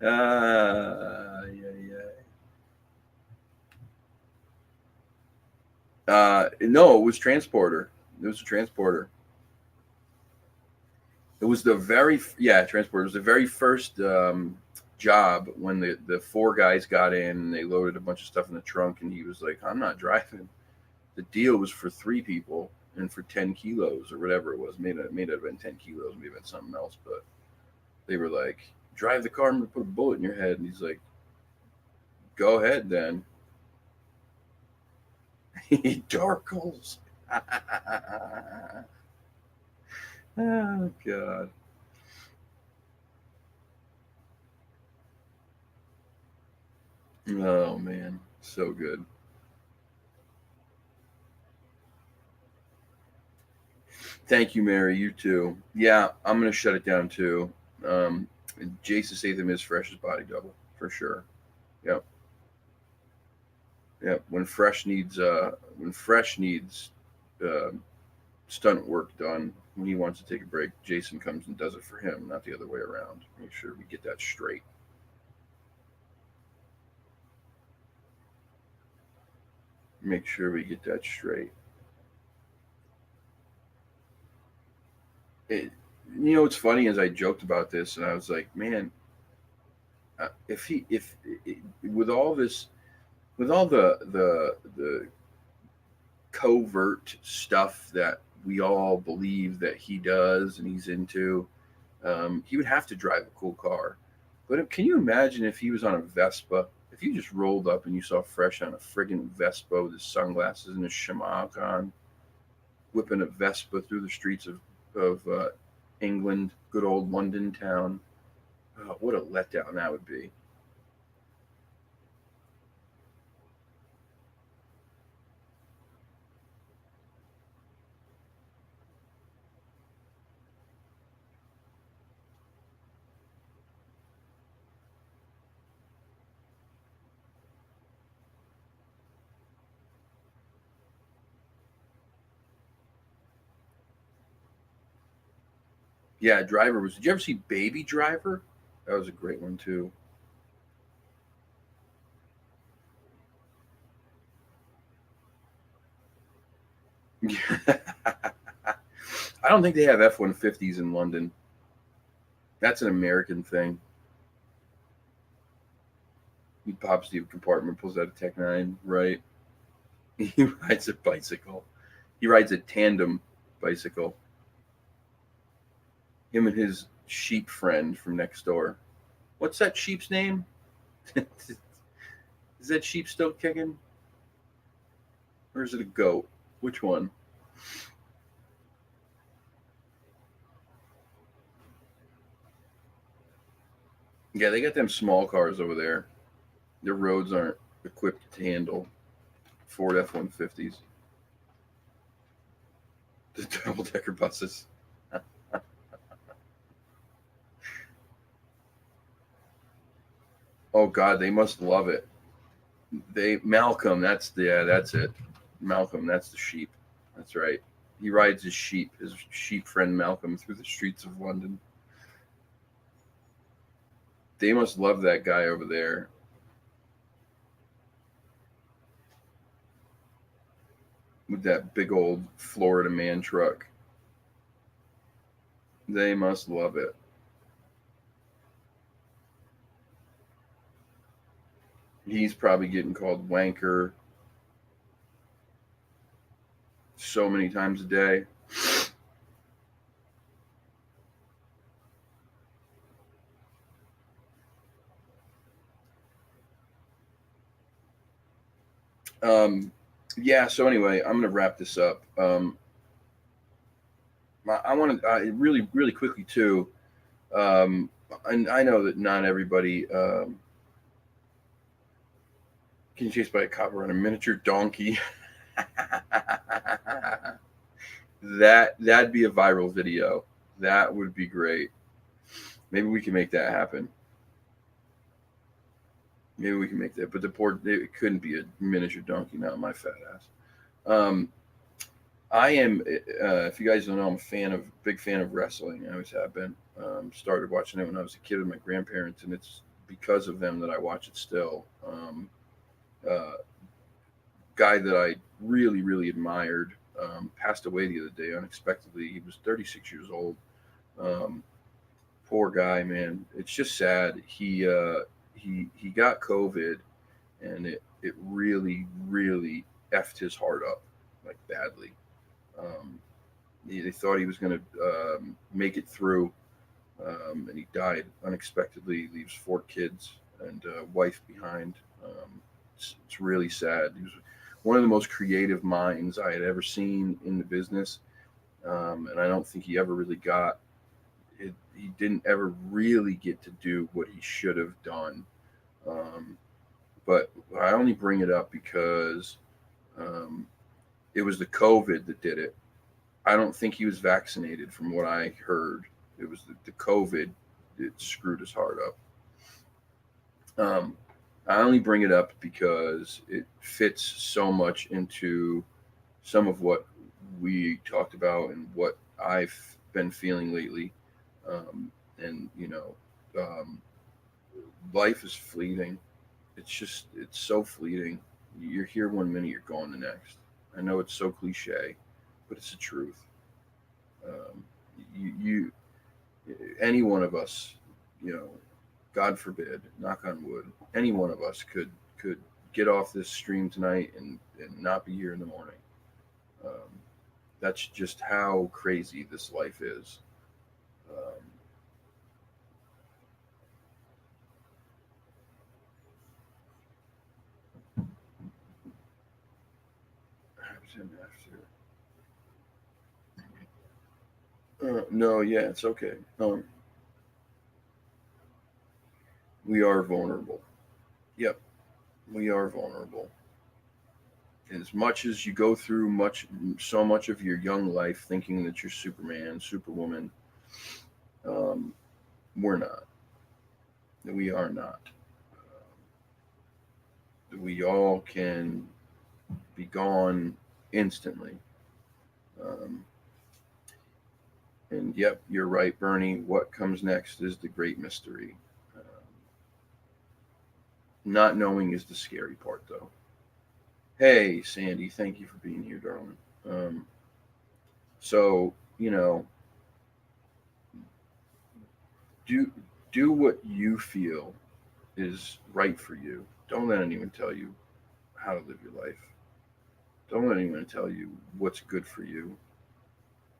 Yeah. No, it was transporter. It was a transporter. It was the transporter. It was the very first job when the 4 guys got in and they loaded a bunch of stuff in the trunk and he was like, "I'm not driving." The deal was for 3 people and for 10 kilos or whatever it was, may not have been 10 kilos, maybe it's something else, but they were like, drive the car, I'm gonna put a bullet in your head. And he's like, go ahead then. He darkles. Oh God. Oh man, so good. Thank you, Mary. You too. Yeah, I'm gonna shut it down too. Um, Jason Statham is Fresh's body double for sure. Yep, yep. When Fresh needs uh, stunt work done, when he wants to take a break, Jason comes and does it for him, not the other way around. Make sure we get that straight. Make sure we get that straight. It, it's funny as I joked about this, and I was like, man, if he if with all this with all the covert stuff that we all believe that he does and he's into, he would have to drive a cool car. But can you imagine if he was on a Vespa? If you just rolled up and you saw Fresh on a friggin' Vespa with his sunglasses and his shamrock on, whipping a Vespa through the streets of England, good old London town. Oh, what a letdown that would be. Yeah, Driver was. Did you ever see Baby Driver? That was a great one too. I don't think they have F-150s in London. That's an American thing. He pops the compartment, pulls out a Tech 9, right? He rides a bicycle. He rides a tandem bicycle. Him and his sheep friend from next door. What's that sheep's name? Is that sheep still kicking? Or is it a goat? Which one? Yeah, they got them small cars over there. Their roads aren't equipped to handle Ford F-150s. The double decker buses. Oh God, they must love it. They Malcolm, that's it. Malcolm, that's the sheep. That's right. He rides his sheep friend Malcolm through the streets of London. They must love that guy over there with that big old Florida man truck. They must love it. He's probably getting called wanker so many times a day. Um, yeah. So anyway, I'm gonna wrap this up. I want to really, really quickly too. Um, and I know that not everybody getting chased by a cop on a miniature donkey. That'd be a viral video. That would be great. Maybe we can make that happen. Maybe we can make that. But it couldn't be a miniature donkey, not my fat ass. Um, I am. If you guys don't know, I'm a big fan of wrestling. I always have been. Started watching it when I was a kid with my grandparents, and it's because of them that I watch it still. Uh, Guy that I really, really admired passed away the other day unexpectedly. He was 36 years old. Um, Poor guy, man. It's just sad. He got COVID, and it really, really effed his heart up like badly. Um, they thought he was going to make it through, and he died unexpectedly. Leaves 4 kids and a wife behind. It's really sad. He was one of the most creative minds I had ever seen in the business, and I don't think he ever really got it. He didn't ever really get to do what he should have done. Um, but I only bring it up because um, it was the COVID that did it. I don't think he was vaccinated, from what I heard. It was the COVID that screwed his heart up. Um, I only bring it up because it fits so much into some of what we talked about and what I've been feeling lately. Um, and, um, life is fleeting. It's so fleeting. You're here one minute, you're gone the next. I know it's so cliche, but it's the truth. Um, you, any one of us, you know, God forbid, knock on wood, any one of us could get off this stream tonight and not be here in the morning. Um, that's just how crazy this life is. Um, no, yeah, it's okay. We are vulnerable. Yep, we are vulnerable. As much as you go through so much of your young life thinking that you're Superman, Superwoman, um, we're not. We are not. We all can be gone instantly. Um, and yep, you're right, Bernie. What comes next is the great mystery. Not knowing is the scary part, though. Hey, Sandy, thank you for being here, darling. Um, so do do what you feel is right for you. Don't let anyone tell you how to live your life. Don't let anyone tell you what's good for you.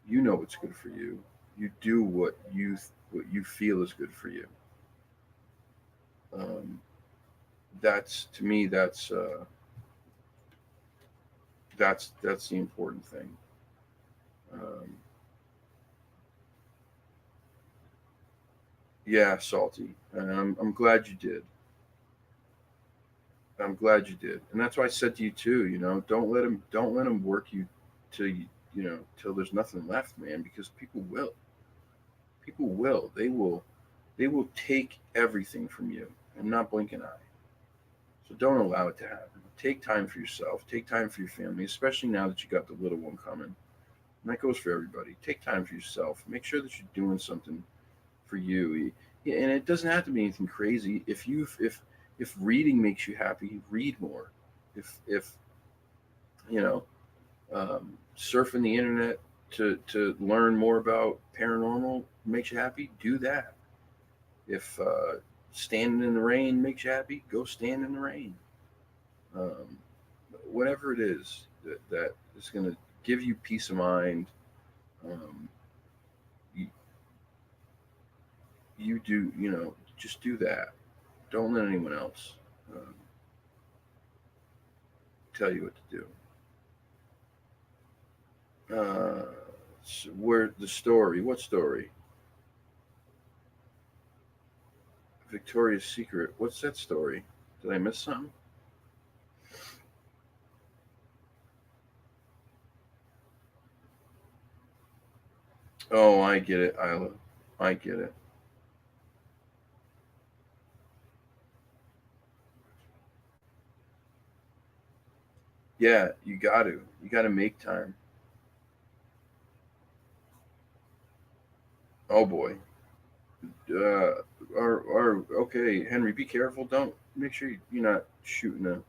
You know what's good for you. You do what you feel is good for you. Um, that's to me. That's the important thing. Um, yeah, salty. And I'm glad you did. I'm glad you did. And that's why I said to you too. Don't let him work you till till there's nothing left, man. Because people will. They will take everything from you and not blink an eye. So don't allow it to happen. Take time for yourself. Take time for your family, especially now that you got the little one coming. And that goes for everybody. Take time for yourself. Make sure that you're doing something for you. Yeah, and it doesn't have to be anything crazy. If reading makes you happy, read more. If you know surfing the internet to learn more about paranormal makes you happy, do that. If standing in the rain makes you happy, go stand in the rain. Um, whatever it is that is going to give you peace of mind, um, you, you do, just do that. Don't let anyone else um, tell you what to do. Where the story? What story? Victoria's Secret. What's that story? Did I miss something? Oh, I get it, Isla. I get it. Yeah, you got to. You got to make time. Oh boy. Or okay, Henry, be careful. Don't make sure you're not shooting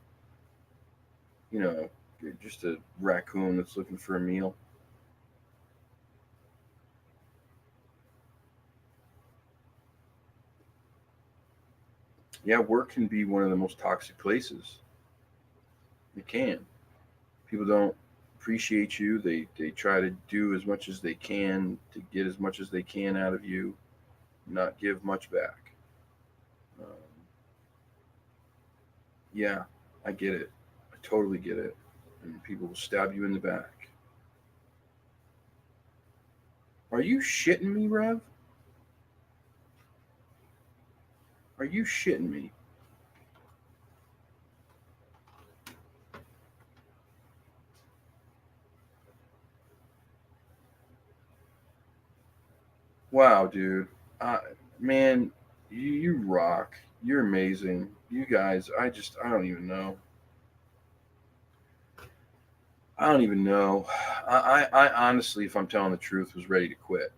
you know, just a raccoon that's looking for a meal. Yeah, work can be one of the most toxic places. It can. People don't appreciate you. They try to do as much as they can to get as much as they can out of you, not give much back. Um, yeah, I get it. I totally get it. And people will stab you in the back. Are you shitting me, Rev? Are you shitting me? Wow, dude. Uh, man, you rock. You're amazing. You guys, I don't even know. I don't even know. I honestly, if I'm telling the truth, was ready to quit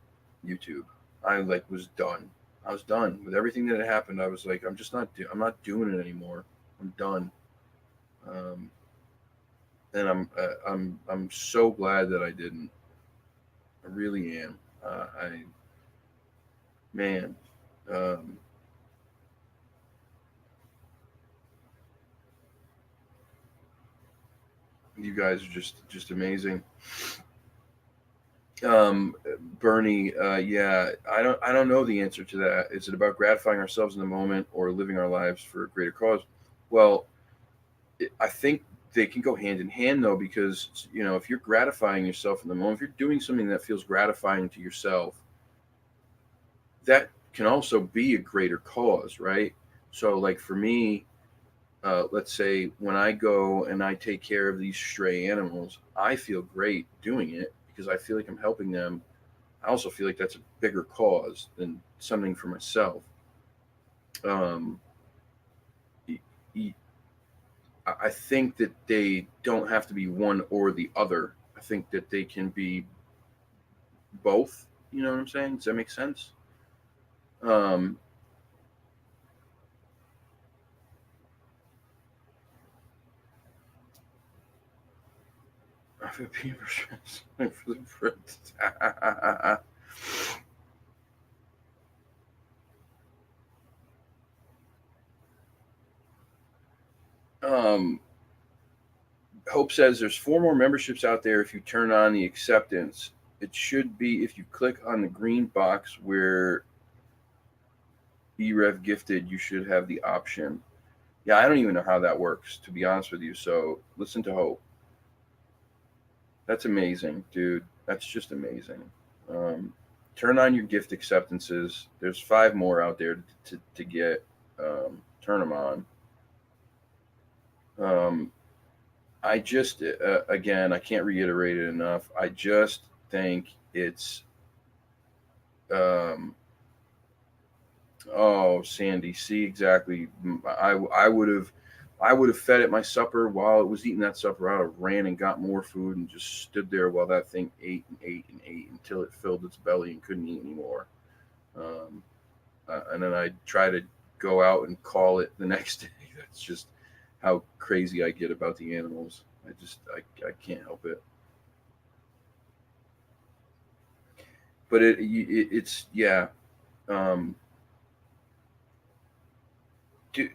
YouTube. I like was done. I was done with everything that had happened. I was like, I'm just not. I'm not doing it anymore. I'm done. Um, and I'm so glad that I didn't. I really am. I man, um, you guys are just amazing. Um, Bernie, yeah, I don't know the answer to that. Is it about gratifying ourselves in the moment or living our lives for a greater cause? Well, I think they can go hand in hand though, because if you're gratifying yourself in the moment, if you're doing something that feels gratifying to yourself, that can also be a greater cause, right? So, like for me, let's say when I go and I take care of these stray animals, I feel great doing it because I feel like I'm helping them. I also feel like that's a bigger cause than something for myself. Um, I think that they don't have to be one or the other. I think that they can be both. You know what I'm saying? Does that make sense? Um, I feel people for the um, Hope says there's 4 more memberships out there if you turn on the acceptance. It should be if you click on the green box where EREV gifted, you should have the option. Yeah, I don't even know how that works, to be honest with you. So listen to Hope. That's amazing, dude. That's just amazing. Um, Turn on your gift acceptances. There's 5 more out there to get. Turn them on. Um, I just, again, I can't reiterate it enough. I just think it's, um, oh, Sandy, see exactly. I would have fed it my supper while it was eating that supper. I would have ran and got more food and just stood there while that thing ate and ate and ate until it filled its belly and couldn't eat anymore. Um, and then I'd try to go out and call it the next day. That's just how crazy I get about the animals. I can't help it. But it's yeah. Um, do,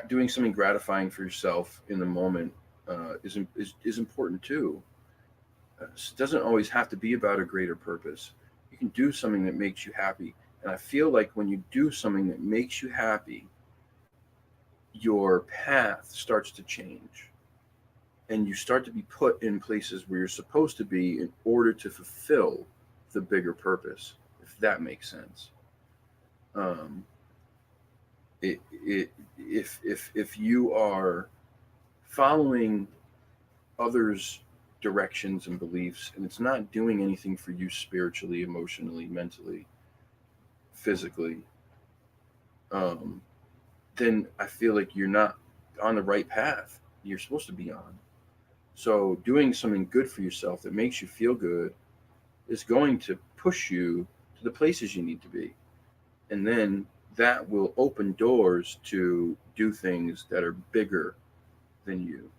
Doing something gratifying for yourself in the moment is important too. It doesn't always have to be about a greater purpose. You can do something that makes you happy, and I feel like when you do something that makes you happy, your path starts to change, and you start to be put in places where you're supposed to be in order to fulfill the bigger purpose. If that makes sense. Um, if you are following others' directions and beliefs, and it's not doing anything for you spiritually, emotionally, mentally, physically, um, then I feel like you're not on the right path you're supposed to be on. So, doing something good for yourself that makes you feel good is going to push you to the places you need to be. And then that will open doors to do things that are bigger than you.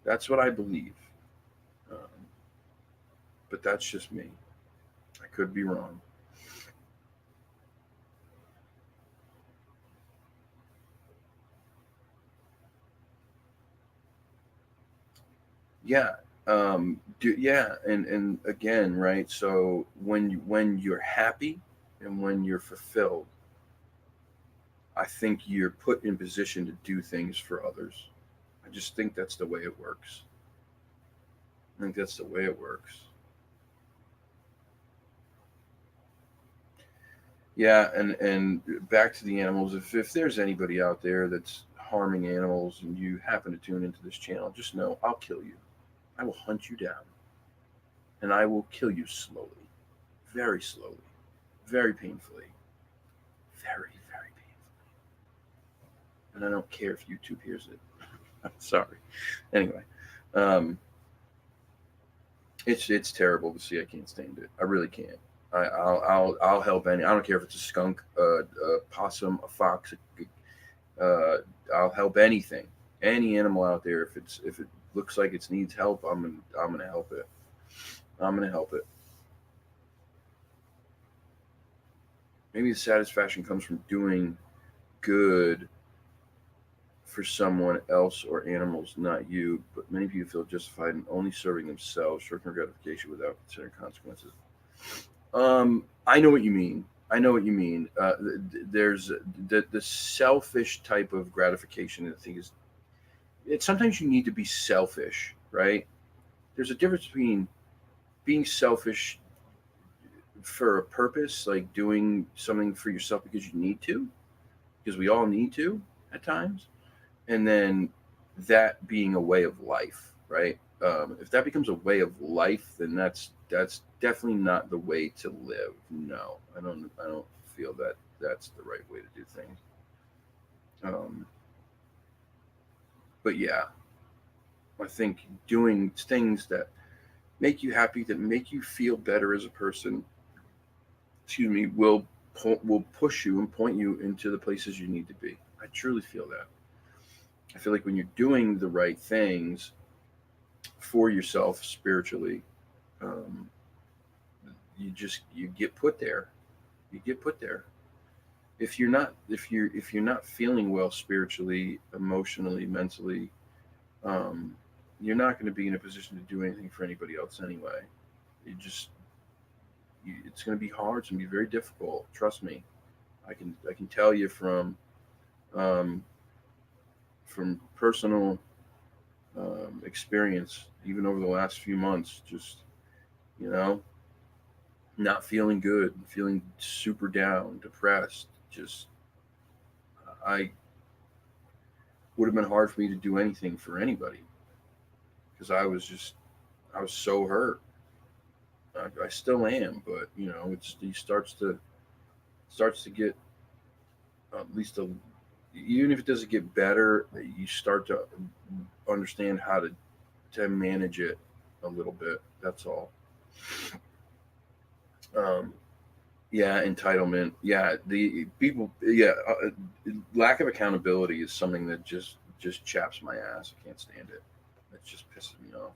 That's what I believe. Um, but that's just me. I could be wrong. Yeah. Yeah, and again, right? So when you're happy and when you're fulfilled, I think you're put in position to do things for others. I just think that's the way it works. I think that's the way it works. Yeah, and back to the animals. If there's anybody out there that's harming animals and you happen to tune into this channel, just know I'll kill you. I will hunt you down and I will kill you slowly, very painfully, very painfully. And I don't care if YouTube hears it. I'm sorry. Anyway, um, it's terrible to see. I can't stand it. I really can't. I'll help any. I don't care if it's a skunk, a possum, a fox. I'll help anything, any animal out there. If it looks like it needs help, I'm gonna help it. I'm gonna help it. Maybe the satisfaction comes from doing good for someone else or animals, not you. But many people feel justified in only serving themselves, short-term gratification without considering consequences. I know what you mean. I know what you mean. There's the selfish type of gratification. I think is it. Sometimes you need to be selfish, right? There's a difference between being selfish for a purpose, like doing something for yourself because you need to, because we all need to at times, and then that being a way of life, right? If that becomes a way of life, then that's definitely not the way to live. No, I don't feel that that's the right way to do things. Um, but yeah, I think doing things that make you happy, that make you feel better as a person, excuse me, will push you and point you into the places you need to be. I truly feel that. I feel like when you're doing the right things for yourself spiritually, um, you get put there. You get put there. If you're not feeling well spiritually, emotionally, mentally, um, you're not going to be in a position to do anything for anybody else anyway. You just it's going to be hard. It's going to be very difficult. Trust me. I can tell you um, from personal experience, even over the last few months. Just you know, not feeling good, feeling super down, depressed. Just I would have been hard for me to do anything for anybody because I was so hurt. I still am, but it's he starts to get at least a even if it doesn't get better, you start to understand how to manage it a little bit. That's all. Um, yeah, entitlement. Yeah, the people. Yeah, lack of accountability is something that just chaps my ass. I can't stand it. It just pisses me off.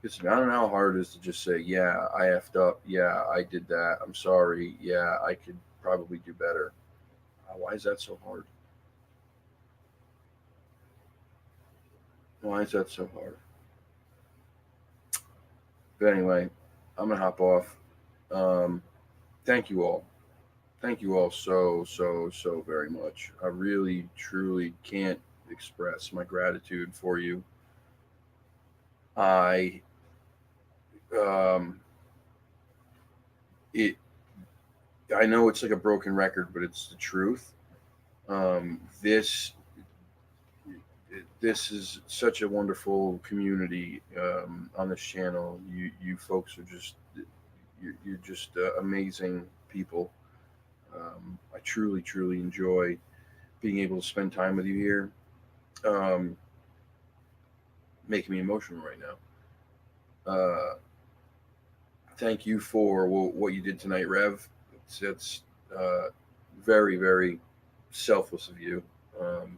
I don't know how hard it is to just say, yeah, I effed up. Yeah, I did that. I'm sorry. Yeah, I could probably do better. Why is that so hard? Why is that so hard? But anyway, I'm gonna hop off. Um, thank you all. Thank you all so very much. I really truly can't express my gratitude for you. I um, it I know it's like a broken record, but it's the truth. This is such a wonderful community on this channel. You folks are just you're just amazing people. I truly enjoy being able to spend time with you here. Um, Making me emotional right now. Thank you for what you did tonight, Rev. It's very selfless of you. Um,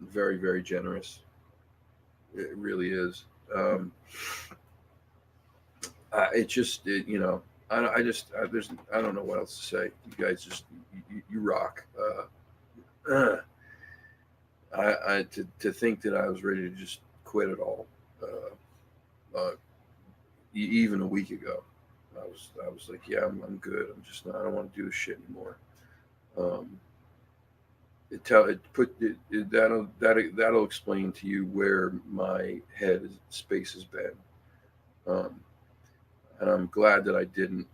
very generous. It really is. Um, it just I don't know what else to say. You guys just you rock. To think that I was ready to just quit it all. even a week ago. I was like, yeah, I'm good. I'm just not. I don't want to do this shit anymore. Um, that'll explain to you where my head space has been. Um, and I'm glad that I didn't.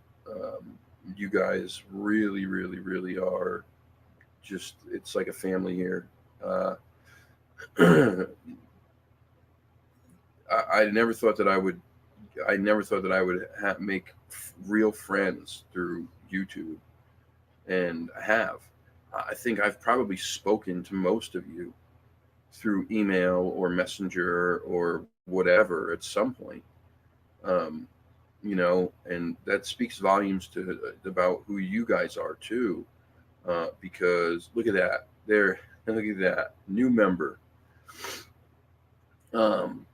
You guys really, really, really are just. It's like a family here. Uh, I never thought that I would. I never thought that I would make real friends through YouTube, and I have. I think I've probably spoken to most of you through email or messenger or whatever at some point. Um, and that speaks volumes to about who you guys are too. Because look at that, there, and look at that new member. Um,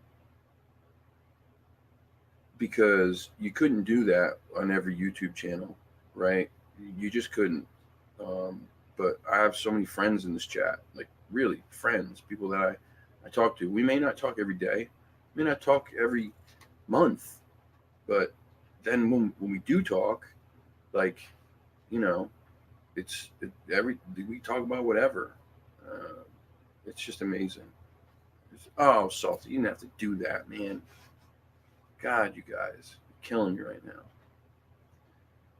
because you couldn't do that on every YouTube channel, right? You just couldn't. Um, but I have so many friends in this chat, like really friends, people that I talk to. We may not talk every day, we may not talk every month, but then when we do talk, like, you know, we talk about whatever. Uh, it's just amazing. Oh, Salty, you didn't have to do that, man. God, you guys, you're killing me right now.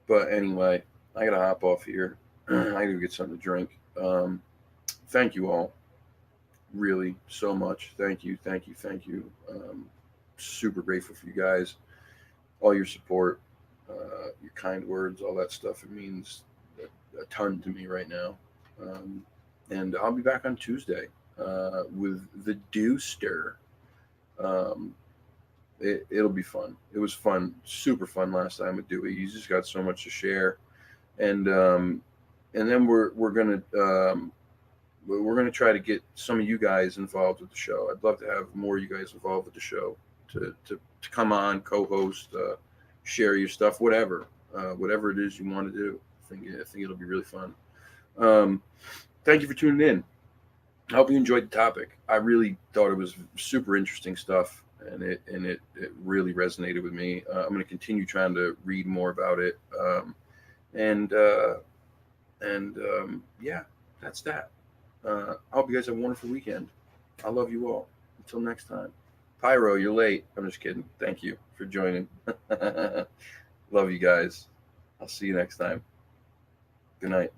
But anyway, I gotta hop off here. I gotta get something to drink. Thank you all, really, so much. Thank you, thank you, thank you. Super grateful for you guys, all your support, your kind words, all that stuff. It means a ton to me right now. Um, and I'll be back on Tuesday with the Deuster. Um, it'll be fun. It was fun, super fun last time with Dewey. He's just got so much to share, and and then we're gonna try to get some of you guys involved with the show. I'd love to have more of you guys involved with the show to come on, co-host, share your stuff, whatever it is you want to do. I think it'll be really fun. Um, Thank you for tuning in. I hope you enjoyed the topic. I really thought it was super interesting stuff, and it really resonated with me. I'm going to continue trying to read more about it, and yeah, that's that. I hope you guys have a wonderful weekend. I love you all. Until next time. Pyro, you're late. I'm just kidding. Thank you for joining. Love you guys. I'll see you next time. Good night.